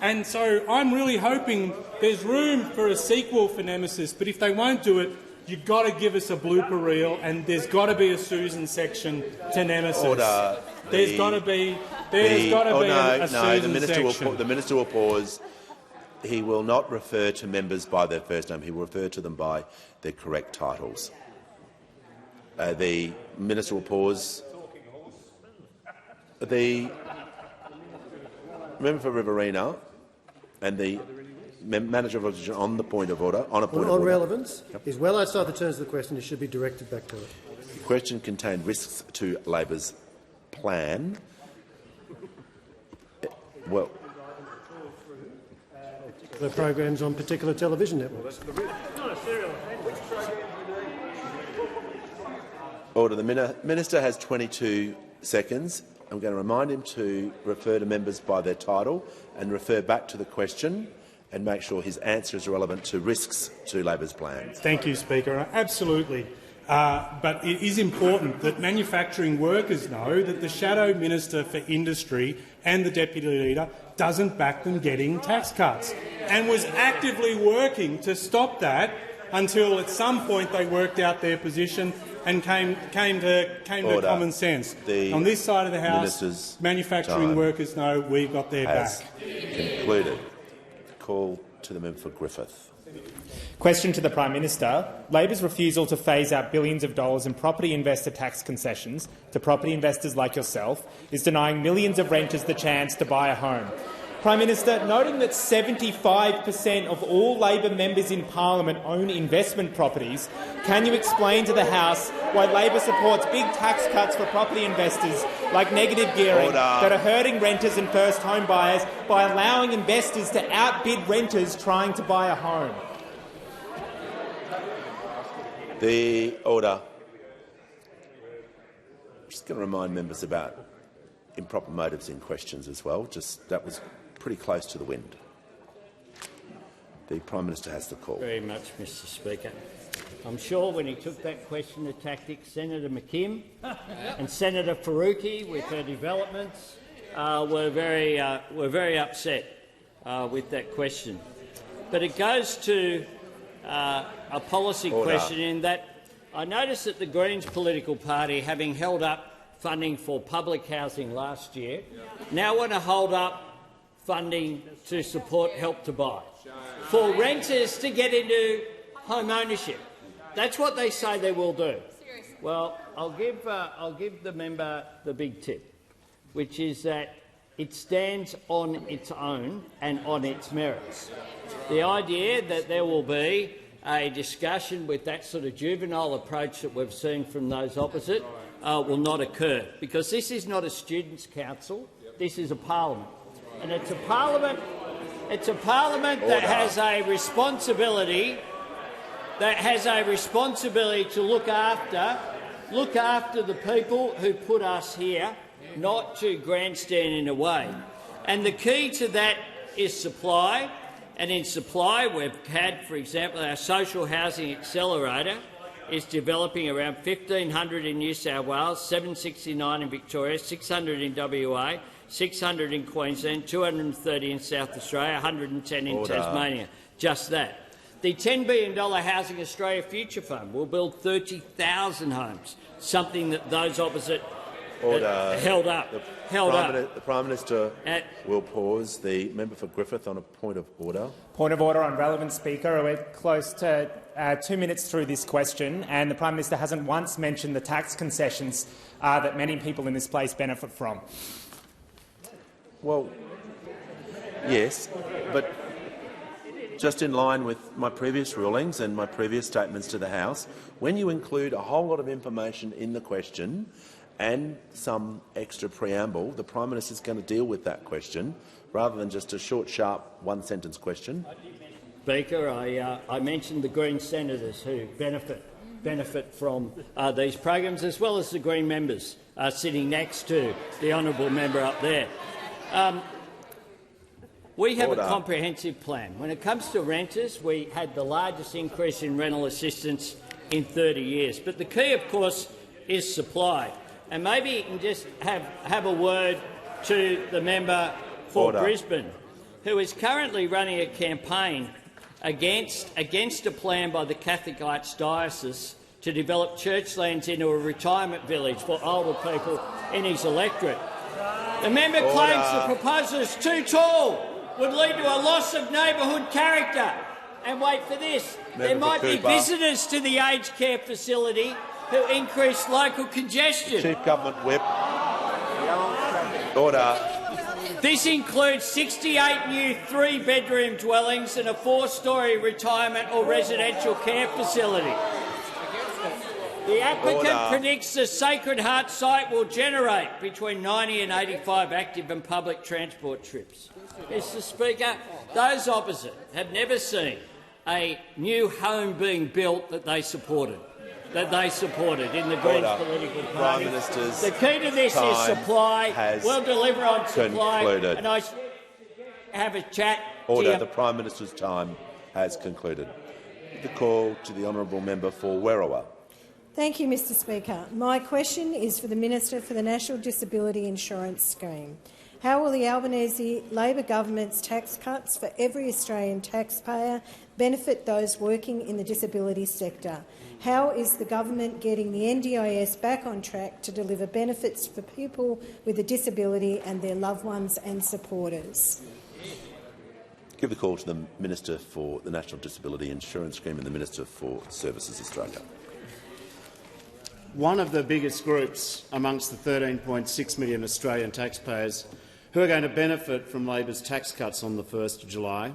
And so I'm really hoping there's room for a sequel for Nemesis, but if they won't do it, you've got to give us a blooper reel, and there's got to be a Susan section to Nemesis. Order. There's got to be a Susan section. The minister will pause. He will not refer to members by their first name. He will refer to them by their correct titles. The minister will pause. The member for Riverina and the Manager of Opposition on the point of order. On relevance, is well outside the terms of the question. It should be directed back to it. The question contained risks to Labor's plan. Well, the programs on particular television networks. Order. The minister has 22 seconds. I'm going to remind him to refer to members by their title and refer back to the question, and make sure his answer is relevant to risks to Labor's plans. Thank you, Speaker. Absolutely. But it is important that manufacturing workers know that the Shadow Minister for Industry and the Deputy Leader doesn't back them getting tax cuts, and was actively working to stop that until at some point they worked out their position and came to common sense. On this side of the House, manufacturing workers know we've got their back. Concluded. Call to the member for Griffith. Question to the Prime Minister. Labor's refusal to phase out billions of dollars in property investor tax concessions to property investors like yourself is denying millions of renters the chance to buy a home. Prime Minister, noting that 75% of all Labor members in Parliament own investment properties, can you explain to the House why Labor supports big tax cuts for property investors like negative gearing that are hurting renters and first home buyers by allowing investors to outbid renters trying to buy a home? The order. I'm just going to remind members about improper motives in questions as well. That was pretty close to the wind. The Prime Minister has the call. Very much, Mr Speaker. I'm sure when he took that question to tactics, Senator McKim and Senator Faruqi, with their developments, were very upset with that question. But it goes to a policy question in that I noticed that the Greens political party, having held up funding for public housing last year, now want to hold up funding to support Help to Buy for renters to get into home ownership. That's what they say they will do. Well, I'll give the member the big tip, which is that it stands on its own and on its merits. The idea that there will be a discussion with that sort of juvenile approach that we've seen from those opposite will not occur, because this is not a students' council, this is a parliament. And it's a parliament that has a responsibility to look after the people who put us here, not to grandstand in a way. And the key to that is supply. And in supply, we've had, for example, our social housing accelerator is developing around 1,500 in New South Wales, 769 in Victoria, 600 in WA, 600 in Queensland, 230 in South Australia, 110 in Tasmania. Just that. The $10 billion Housing Australia Future Fund will build 30,000 homes, something that those opposite held up. The Prime Minister will pause. The member for Griffith on a point of order. Point of order on relevant speaker. We're close to 2 minutes through this question, and the Prime Minister hasn't once mentioned the tax concessions that many people in this place benefit from. Well, yes, but just in line with my previous rulings and my previous statements to the House, when you include a whole lot of information in the question and some extra preamble, the Prime Minister is going to deal with that question rather than just a short, sharp, one-sentence question. Speaker, I mentioned the Green senators who benefit from these programs, as well as the Green members sitting next to the honourable member up there. We have a comprehensive plan. When it comes to renters, we had the largest increase in rental assistance in 30 years. But the key, of course, is supply. And maybe you can just have a word to the member for Brisbane, who is currently running a campaign against a plan by the Catholic Archdiocese to develop church lands into a retirement village for older people in his electorate. The member claims the proposal is too tall, would lead to a loss of neighbourhood character. And wait for this, there might be visitors to the aged care facility who increase local congestion. Chief Government Whip. Order. This includes 68 new 3-bedroom dwellings and a 4-storey retirement or residential care facility. The applicant predicts the Sacred Heart site will generate between 90 and 85 active and public transport trips. Mr Speaker, those opposite have never seen a new home being built that they supported in the Greens political party. The key to this is supply. We'll deliver on supply. And I have a chat. The Prime Minister's time has concluded. The call to the honourable member for Werriwa. Thank you, Mr Speaker. My question is for the Minister for the National Disability Insurance Scheme. How will the Albanese Labor government's tax cuts for every Australian taxpayer benefit those working in the disability sector? How is the government getting the NDIS back on track to deliver benefits for people with a disability and their loved ones and supporters? Give the call to the Minister for the National Disability Insurance Scheme and the Minister for Services Australia. One of the biggest groups amongst the 13.6 million Australian taxpayers who are going to benefit from Labor's tax cuts on the 1st of July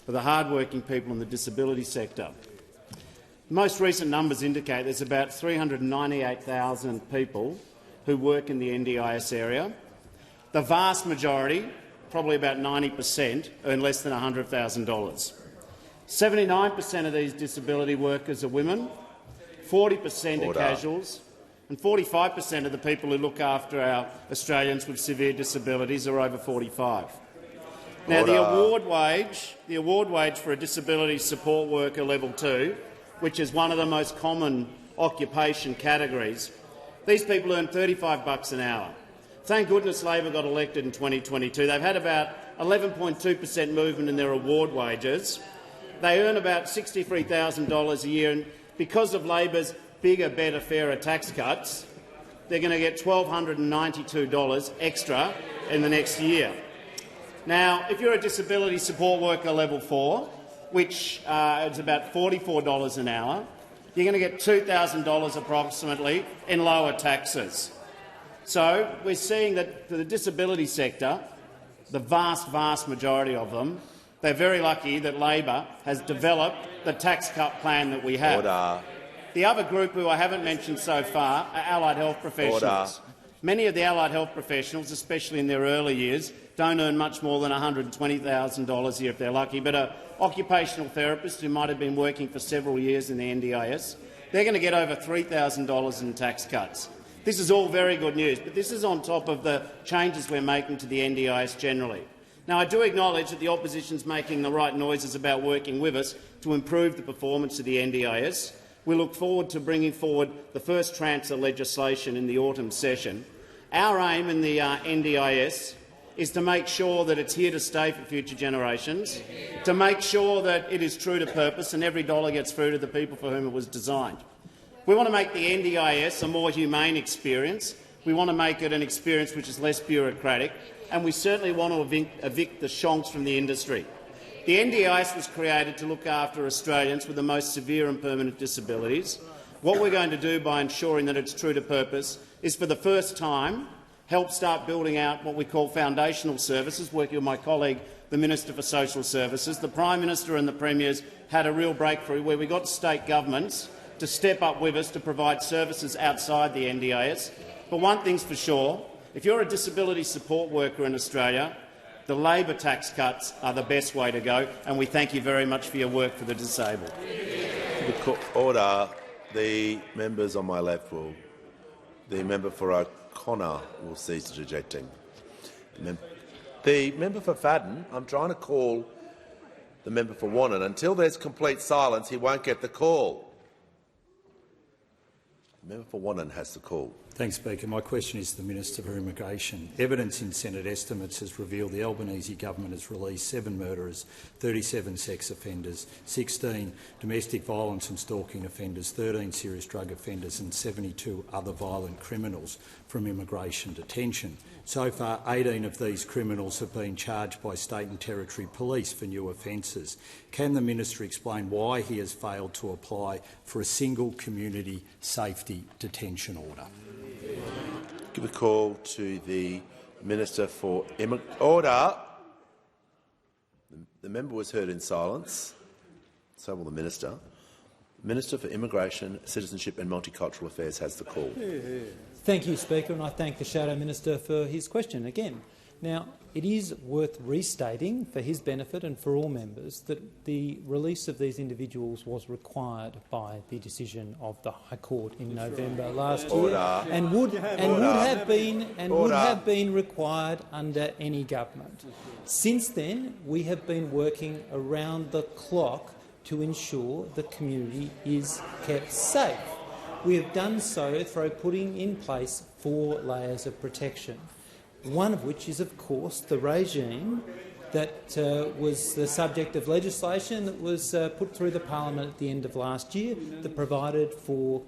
are the hard-working people in the disability sector. Most recent numbers indicate there's about 398,000 people who work in the NDIS area. The vast majority, probably about 90%, earn less than $100,000. 79% of these disability workers are women, 40% are casuals, and 45% of the people who look after our Australians with severe disabilities are over 45. Now, the award wage for a disability support worker level 2, which is one of the most common occupation categories, these people earn $35 an hour. Thank goodness Labor got elected in 2022. They've had about 11.2% movement in their award wages, They earn about $63,000 a year, and because of Labor's bigger, better, fairer tax cuts, they're going to get $1,292 extra in the next year. Now, if you're a disability support worker level 4, which is about $44 an hour, you're going to get $2,000 approximately in lower taxes. So we're seeing that for the disability sector, the vast majority of them, they're very lucky that Labor has developed the tax cut plan that we have. Order. The other group who I haven't mentioned so far are allied health professionals. Order. Many of the allied health professionals, especially in their early years, don't earn much more than $120,000 a year if they're lucky, but an occupational therapist who might have been working for several years in the NDIS, they're going to get over $3,000 in tax cuts. This is all very good news, but this is on top of the changes we're making to the NDIS generally. Now, I do acknowledge that the opposition is making the right noises about working with us to improve the performance of the NDIS. We look forward to bringing forward the first tranche of legislation in the autumn session. Our aim in the NDIS is to make sure that it's here to stay for future generations, to make sure that it is true to purpose and every dollar gets through to the people for whom it was designed. We want to make the NDIS a more humane experience. We want to make it an experience which is less bureaucratic, and we certainly want to evict the shonks from the industry. The NDIS was created to look after Australians with the most severe and permanent disabilities. What we're going to do by ensuring that it's true to purpose is, for the first time, help start building out what we call foundational services, working with my colleague, the Minister for Social Services. The Prime Minister and the Premiers had a real breakthrough where we got state governments to step up with us to provide services outside the NDIS. But one thing's for sure, if you're a disability support worker in Australia, the Labor tax cuts are the best way to go, and we thank you very much for your work for the disabled. Order. The members on my left will. The member for O'Connor will cease interjecting. The member for Fadden, I'm trying to call the member for Wannon. Until there's complete silence, he won't get the call. The member for Wannon has the call. Thanks, Speaker. My question is to the Minister for Immigration. Evidence in Senate estimates has revealed the Albanese government has released 7 murderers, 37 sex offenders, 16 domestic violence and stalking offenders, 13 serious drug offenders and 72 other violent criminals from immigration detention. So far, 18 of these criminals have been charged by state and territory police for new offences. Can the minister explain why he has failed to apply for a single community safety detention order? Give a call to the Minister for Order. The member was heard in silence. So will the Minister. Minister for Immigration, Citizenship and Multicultural Affairs has the call. Thank you, Speaker, and I thank the Shadow Minister for his question again. Now, it is worth restating for his benefit and for all members that the release of these individuals was required by the decision of the High Court in November last year, and would have been required under any government. Since then, we have been working around the clock to ensure the community is kept safe. We have done so through putting in place 4 layers of protection, one of which is, of course, the regime that was the subject of legislation that was put through the parliament at the end of last year that provided for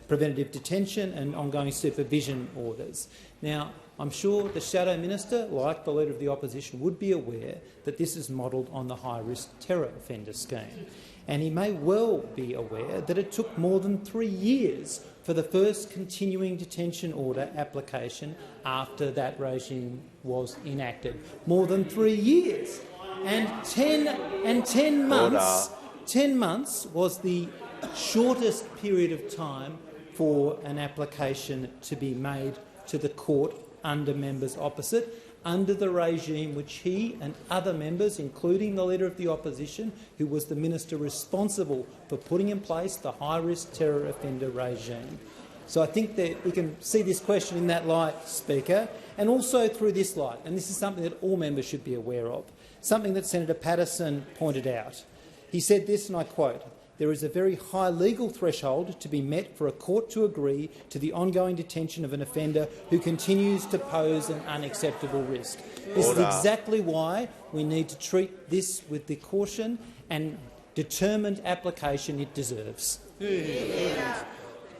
preventative detention and ongoing supervision orders. Now, I'm sure the Shadow Minister, like the Leader of the Opposition, would be aware that this is modelled on the high-risk terror offender scheme. And he may well be aware that it took more than 3 years for the first continuing detention order application after that regime was enacted. More than 3 years. And 10 months. 10 months was the shortest period of time for an application to be made to the court under members opposite, under the regime which he and other members, including the Leader of the Opposition, who was the minister responsible for putting in place the high-risk terror offender regime. So I think that we can see this question in that light, Speaker, and also through this light, and this is something that all members should be aware of, something that Senator Patterson pointed out. He said this, and I quote, there is a very high legal threshold to be met for a court to agree to the ongoing detention of an offender who continues to pose an unacceptable risk. This is exactly why we need to treat this with the caution and determined application it deserves.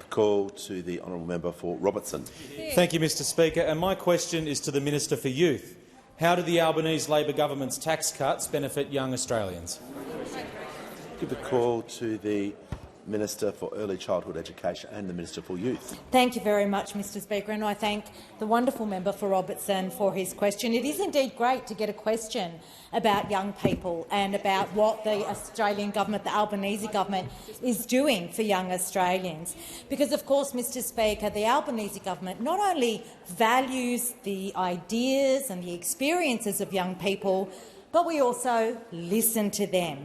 Call to the honourable member for Robertson. Thank you, Mr Speaker. And my question is to the Minister for Youth. How do the Albanese Labor government's tax cuts benefit young Australians? Give the call to the Minister for Early Childhood Education and the Minister for Youth. Thank you very much, Mr Speaker, and I thank the wonderful member for Robertson for his question. It is indeed great to get a question about young people and about what the Australian government, the Albanese government, is doing for young Australians. Because, of course, Mr Speaker, the Albanese government not only values the ideas and the experiences of young people, but we also listen to them.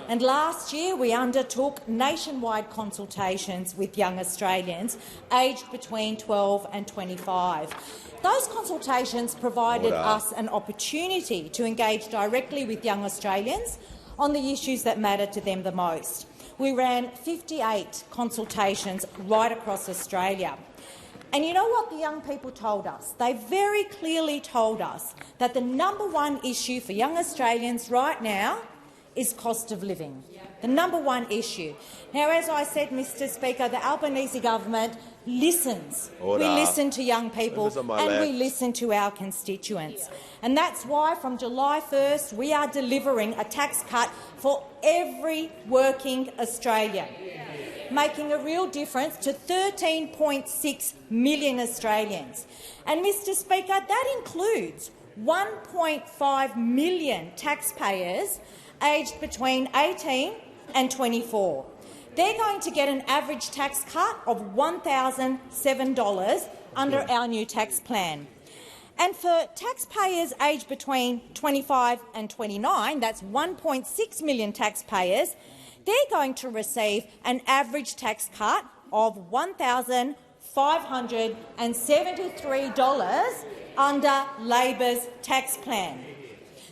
And last year we undertook nationwide consultations with young Australians aged between 12 and 25. Those consultations provided us an opportunity to engage directly with young Australians on the issues that matter to them the most. We ran 58 consultations right across Australia. And you know what the young people told us? They very clearly told us that the #1 issue for young Australians right now is cost of living. The #1 issue. Now, as I said, Mr Speaker, the Albanese government listens. Order. We listen to young people and left. we listen to our constituents. And that's why from July 1st we are delivering a tax cut for every working Australian, making a real difference to 13.6 million Australians. And, Mr Speaker, that includes 1.5 million taxpayers aged between 18 and 24. They're going to get an average tax cut of $1,007 under our new tax plan. And for taxpayers aged between 25 and 29, that's 1.6 million taxpayers, they're going to receive an average tax cut of $1,573 under Labor's tax plan.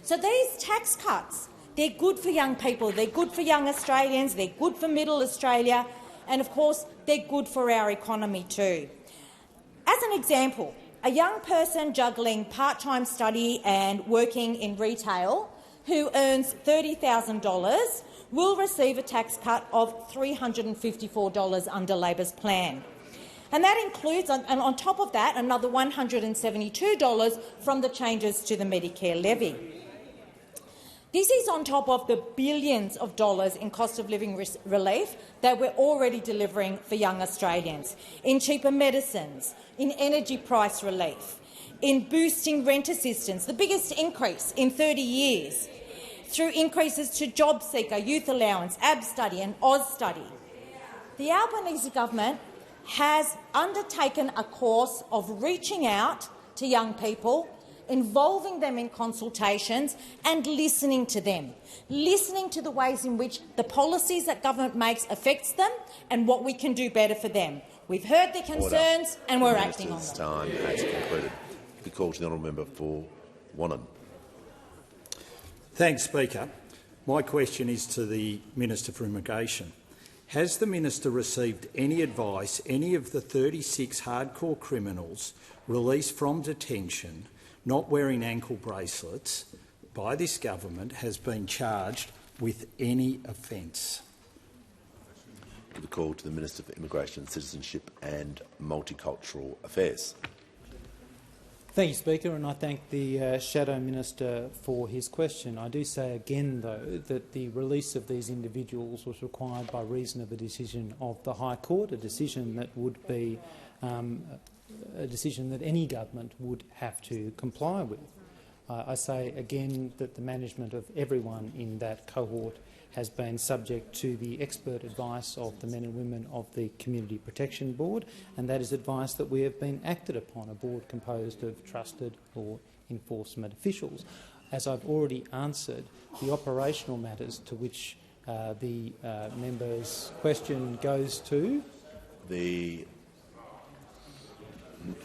So these tax cuts, they're good for young people, they're good for young Australians, they're good for Middle Australia, and of course they're good for our economy too. As an example, a young person juggling part-time study and working in retail who earns $30,000 will receive a tax cut of $354 under Labor's plan. And that includes, and on top of that, another $172 from the changes to the Medicare levy. This is on top of the billions of dollars in cost of living relief that we're already delivering for young Australians, in cheaper medicines, in energy price relief, in boosting rent assistance, the biggest increase in 30 years, through increases to JobSeeker, Youth Allowance, AbStudy and AusStudy. The Albanese government has undertaken a course of reaching out to young people, involving them in consultations and listening to them, listening to the ways in which the policies that government makes affects them and what we can do better for them. We've heard their concerns and we're acting on them. Time has concluded. The call to the honourable member for Wannon. Thanks, Speaker. My question is to the Minister for Immigration. Has the minister received any advice any of the 36 hardcore criminals released from detention not wearing ankle bracelets by this government has been charged with any offence? Give the call to the Minister for Immigration, Citizenship and Multicultural Affairs. Thank you, Speaker, and I thank the Shadow Minister for his question. I do say again, though, that the release of these individuals was required by reason of a decision of the High Court, a decision that would be a decision that any government would have to comply with. I say again that the management of everyone in that cohort has been subject to the expert advice of the men and women of the Community Protection Board, and that is advice that we have been acted upon, a board composed of trusted law enforcement officials. As I've already answered, the operational matters to which the member's question goes to. The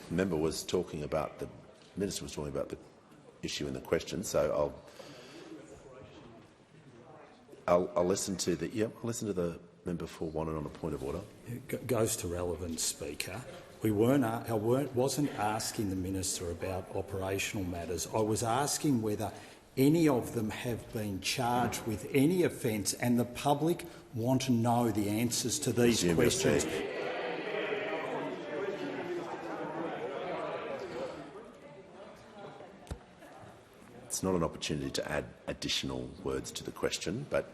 member was talking about the minister was talking about the issue in the question, so I'll listen to the I'll listen to the Member for Wannon on a point of order. It goes to relevance, Speaker. I wasn't asking the minister about operational matters. I was asking whether any of them have been charged with any offence, and the public want to know the answers to these questions. It's not an opportunity to add additional words to the question, but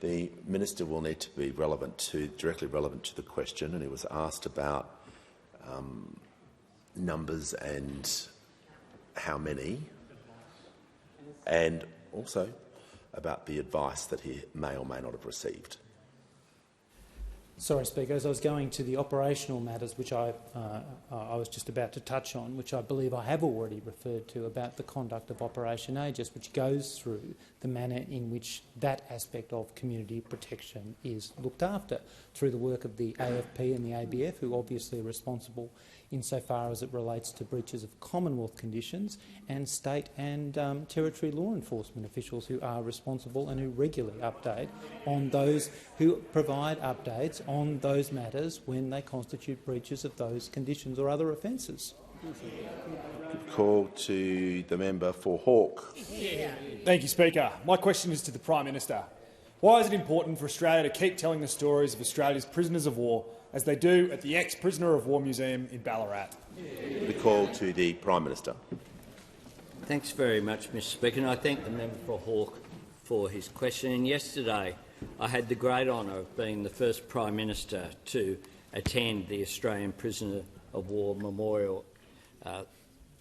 the minister will need to be directly relevant to the question, and he was asked about numbers and how many, and also about the advice that he may or may not have received. Sorry, Speaker. As I was going to the operational matters, which I was just about to touch on, which I believe I have already referred to, about the conduct of Operation Aegis, which goes through the manner in which that aspect of community protection is looked after through the work of the AFP and the ABF, who obviously are responsible insofar as it relates to breaches of Commonwealth conditions, and state and territory law enforcement officials who are responsible and who regularly update on those, who provide updates on those matters when they constitute breaches of those conditions or other offences. Call to the member for Hawke. Thank you, Speaker. My question is to the Prime Minister. Why is it important for Australia to keep telling the stories of Australia's prisoners of war, as they do at the ex-prisoner of war museum in Ballarat? The call to the Prime Minister. Thanks very much, Mr Speaker, and I thank the member for Hawke for his question. And yesterday I had the great honour of being the first Prime Minister to attend the Australian Prisoner of War Memorial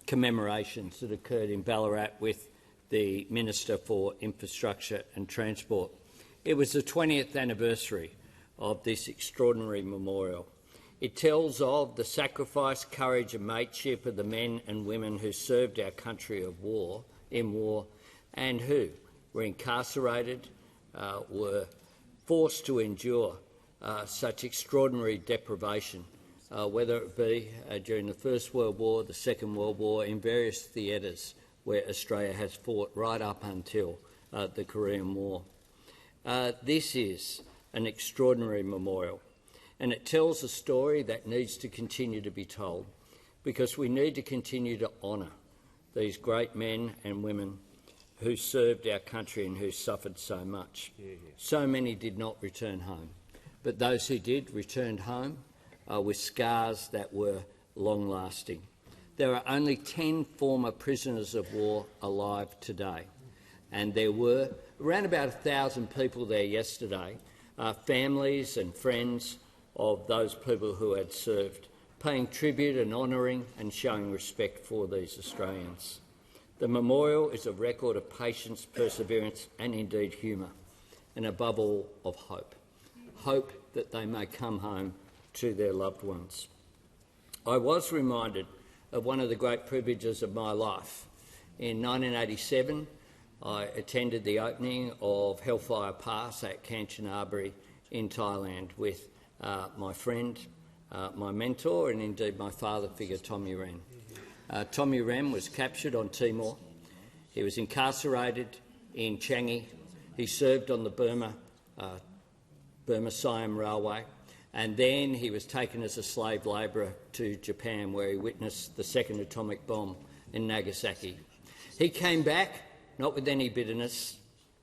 commemorations that occurred in Ballarat with the Minister for Infrastructure and Transport. It was the 20th anniversary of this extraordinary memorial. It tells of the sacrifice, courage and mateship of the men and women who served our country in war and who were incarcerated, were forced to endure such extraordinary deprivation, whether it be during the First World War, the Second World War, in various theatres where Australia has fought right up until the Korean War. This is an extraordinary memorial, and it tells a story that needs to continue to be told, because we need to continue to honour these great men and women who served our country and who suffered so much. So many did not return home, but those who did returned home with scars that were long-lasting. There are only 10 former prisoners of war alive today, and there were around about 1,000 people there yesterday, families and friends of those people who had served, paying tribute and honouring and showing respect for these Australians. The memorial is a record of patience, perseverance and indeed humour, and above all of hope. Hope that they may come home to their loved ones. I was reminded of one of the great privileges of my life. In 1987, I attended the opening of Hellfire Pass at Kanchanaburi in Thailand with my friend, my mentor and indeed my father figure, Tommy Wren. Tommy Wren was captured on Timor. He was incarcerated in Changi. He served on the Burma-Siam Railway, and then he was taken as a slave labourer to Japan, where he witnessed the second atomic bomb in Nagasaki. He came back, not with any bitterness,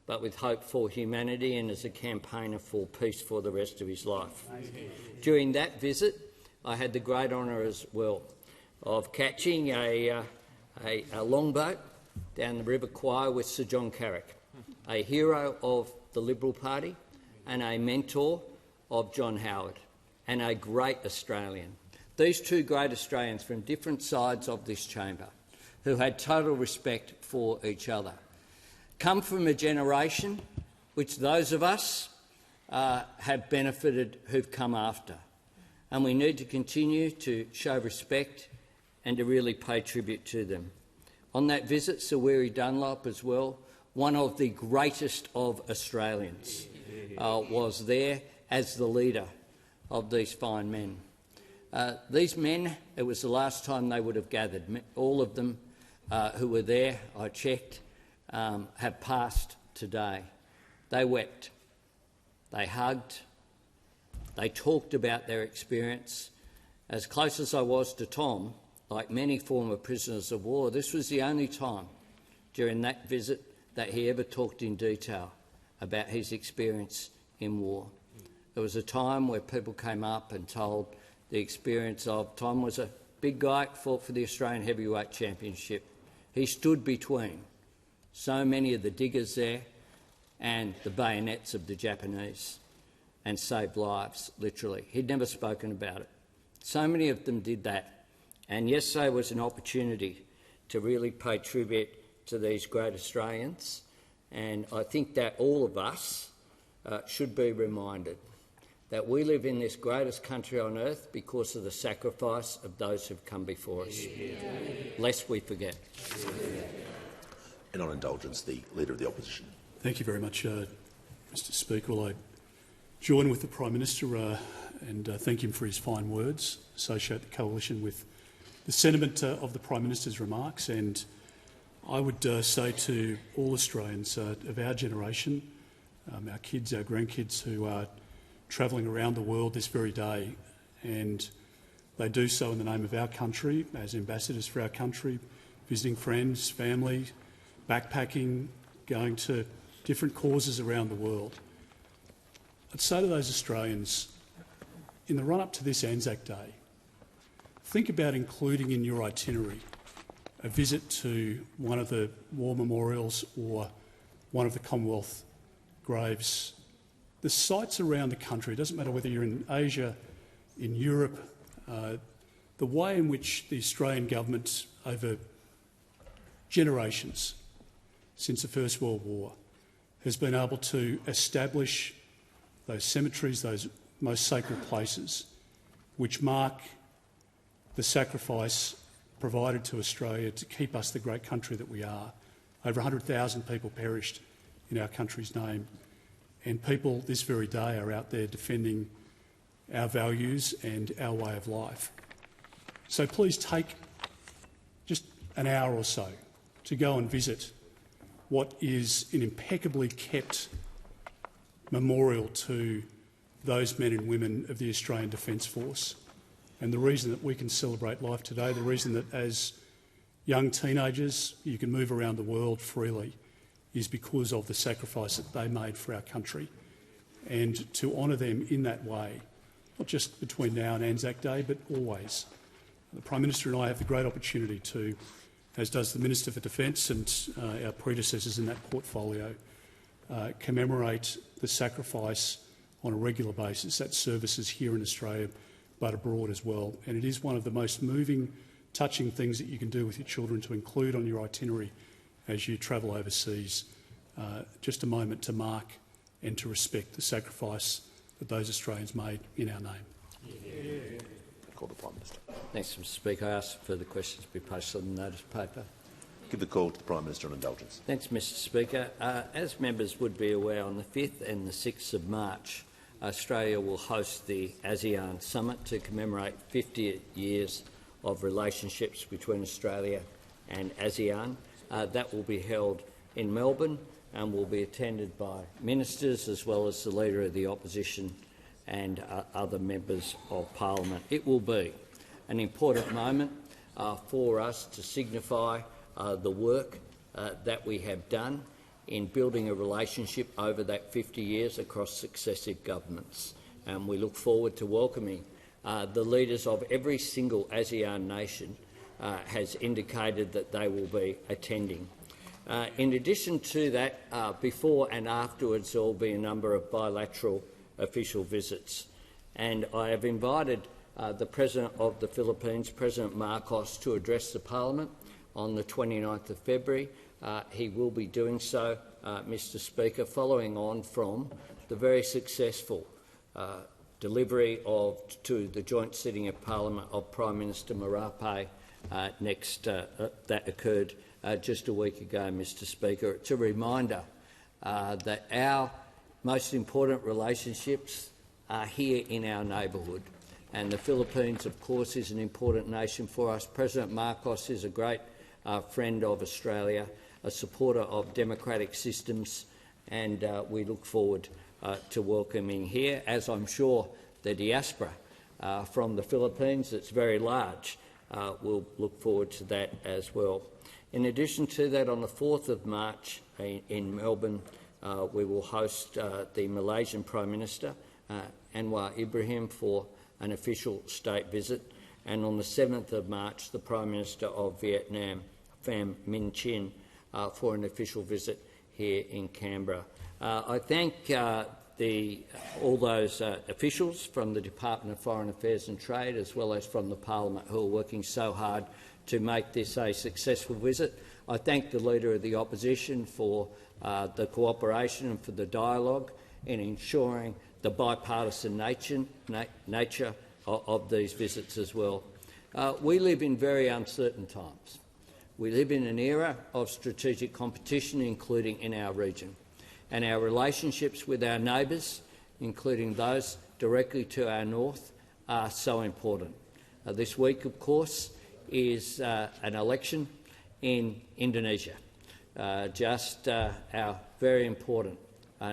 but with hope for humanity and as a campaigner for peace for the rest of his life. During that visit, I had the great honour as well of catching a longboat down the River Kwai with Sir John Carrick, a hero of the Liberal Party and a mentor of John Howard, and a great Australian. These two great Australians from different sides of this chamber, who had total respect for each other, come from a generation which those of us have benefited who've come after, and we need to continue to show respect and to really pay tribute to them. On that visit, Sir Weary Dunlop as well, one of the greatest of Australians, was there as the leader of these fine men. These men, it was the last time they would have gathered. All of them who were there, I checked, have passed today. They wept, they hugged, They talked about their experience. As close as I was to Tom, like many former prisoners of war, this was the only time during that visit that he ever talked in detail about his experience in war. There was a time where people came up and told the experience of Tom was a big guy, fought for the Australian Heavyweight Championship. He stood between so many of the diggers there and the bayonets of the Japanese and saved lives, literally. He'd never spoken about it. So many of them did that. And yesterday was an opportunity to really pay tribute to these great Australians. And I think that all of us should be reminded that we live in this greatest country on earth because of the sacrifice of those who've come before us. Lest we forget. And on indulgence, the Leader of the Opposition. Thank you very much, Mr Speaker. Well, I join with the Prime Minister and thank him for his fine words, associate the Coalition with the sentiment of the Prime Minister's remarks, and I would say to all Australians of our generation, our kids, our grandkids who are travelling around the world this very day, and they do so in the name of our country, as ambassadors for our country, visiting friends, family, backpacking, going to different causes around the world. I'd say to those Australians, in the run-up to this Anzac Day, think about including in your itinerary a visit to one of the war memorials or one of the Commonwealth graves. The sites around the country, it doesn't matter whether you're in Asia, in Europe, the way in which the Australian government over generations since the First World War has been able to establish those cemeteries, those most sacred places, which mark the sacrifice provided to Australia to keep us the great country that we are. Over 100,000 people perished in our country's name, and people this very day are out there defending our values and our way of life. So please take just an hour or so to go and visit what is an impeccably kept memorial to those men and women of the Australian Defence Force. And the reason that we can celebrate life today, the reason that as young teenagers you can move around the world freely, is because of the sacrifice that they made for our country. And to honour them in that way, not just between now and Anzac Day, but always. The Prime Minister and I have the great opportunity to, as does the Minister for Defence and our predecessors in that portfolio, commemorate the sacrifice on a regular basis. That services here in Australia but abroad as well. And it is one of the most moving, touching things that you can do with your children to include on your itinerary as you travel overseas. Just a moment to mark and to respect the sacrifice that those Australians made in our name. Call the Prime Minister. Thanks, Mr Speaker. I ask further questions to be posted on the notice paper. Give the call to the Prime Minister on indulgence. Thanks, Mr Speaker. As members would be aware, on the 5th and the 6th of March, Australia will host the ASEAN Summit to commemorate 50 years of relationships between Australia and ASEAN. That will be held in Melbourne and will be attended by ministers as well as the Leader of the Opposition and other members of Parliament. It will be an important moment for us to signify the work that we have done in building a relationship over that 50 years across successive governments. And we look forward to welcoming the leaders of every single ASEAN nation has indicated that they will be attending. In addition to that, before and afterwards there will be a number of bilateral official visits. And I have invited the President of the Philippines, President Marcos, to address the Parliament on the 29th of February. He will be doing so, Mr Speaker, following on from the very successful delivery to the joint sitting of Parliament of Prime Minister Marape that occurred just a week ago, Mr Speaker. It's a reminder that our most important relationships are here in our neighbourhood, and the Philippines, of course, is an important nation for us. President Marcos is a great friend of Australia, a supporter of democratic systems, and we look forward to welcoming here, as I'm sure the diaspora from the Philippines. It's very large. We'll look forward to that as well. In addition to that, on the 4th of March in Melbourne, we will host the Malaysian Prime Minister, Anwar Ibrahim, for an official state visit, and on the 7th of March, the Prime Minister of Vietnam, Pham Minh Chinh, for an official visit here in Canberra. I thank all those officials from the Department of Foreign Affairs and Trade, as well as from the Parliament, who are working so hard to make this a successful visit. I thank the Leader of the Opposition for the cooperation and for the dialogue in ensuring the bipartisan nature of these visits as well. We live in very uncertain times. We live in an era of strategic competition, including in our region, and our relationships with our neighbours, including those directly to our north, are so important. This week, of course, is an election in Indonesia, just our very important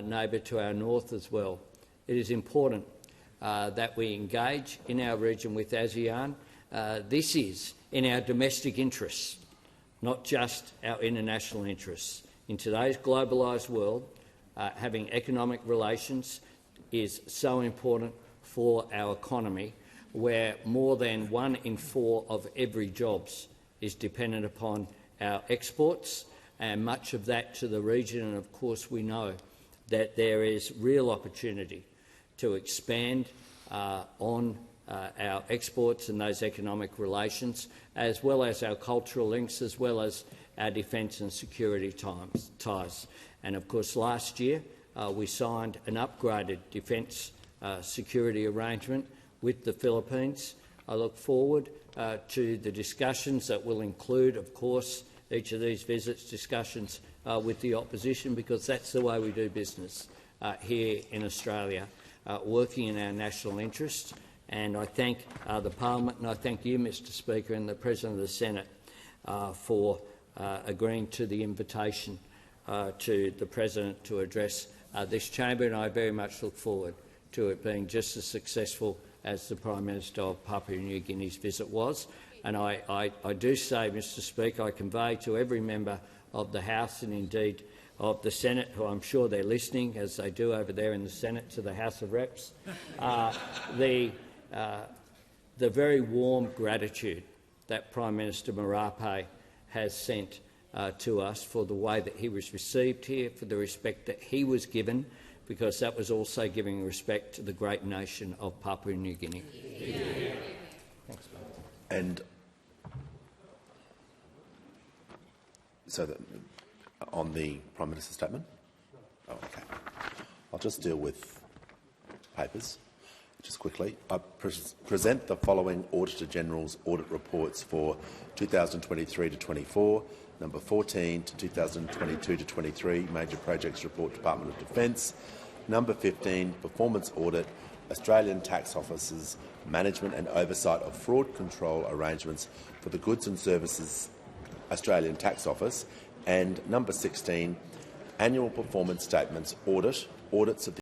neighbour to our north as well. It is important that we engage in our region with ASEAN. This is in our domestic interests, not just our international interests. In today's globalised world, having economic relations is so important for our economy, where more than 1 in 4 of every jobs is dependent upon our exports, and much of that to the region. And of course we know that there is real opportunity to expand on our exports and those economic relations, as well as our cultural links, as well as our defence and security ties. And of course last year we signed an upgraded defence security arrangement with the Philippines. I look forward to the discussions that will include, of course, each of these visits, discussions with the opposition, because that's the way we do business here in Australia, working in our national interest. And I thank the Parliament, and I thank you, Mr Speaker, and the President of the Senate for agreeing to the invitation to the President to address this chamber, and I very much look forward to it being just as successful as the Prime Minister of Papua New Guinea's visit was. And I do say, Mr Speaker, I convey to every member of the House and indeed of the Senate, who I'm sure they're listening, as they do over there in the Senate, to the House of Reps, the very warm gratitude that Prime Minister Marape has sent to us for the way that he was received here, for the respect that he was given, because that was also giving respect to the great nation of Papua New Guinea. Yeah. Thanks, and so that, on the Prime Minister's statement? Oh, okay. I'll just deal with papers just quickly. I present the following Auditor General's audit reports for 2023 to 24, number 14 to 2022 to 23, Major Projects Report, Department of Defence, number 15, Performance Audit, Australian Tax Office's Management and Oversight of Fraud Control Arrangements for the Goods and Services Australian Tax Office, and number 16, Annual Performance Statements Audits of the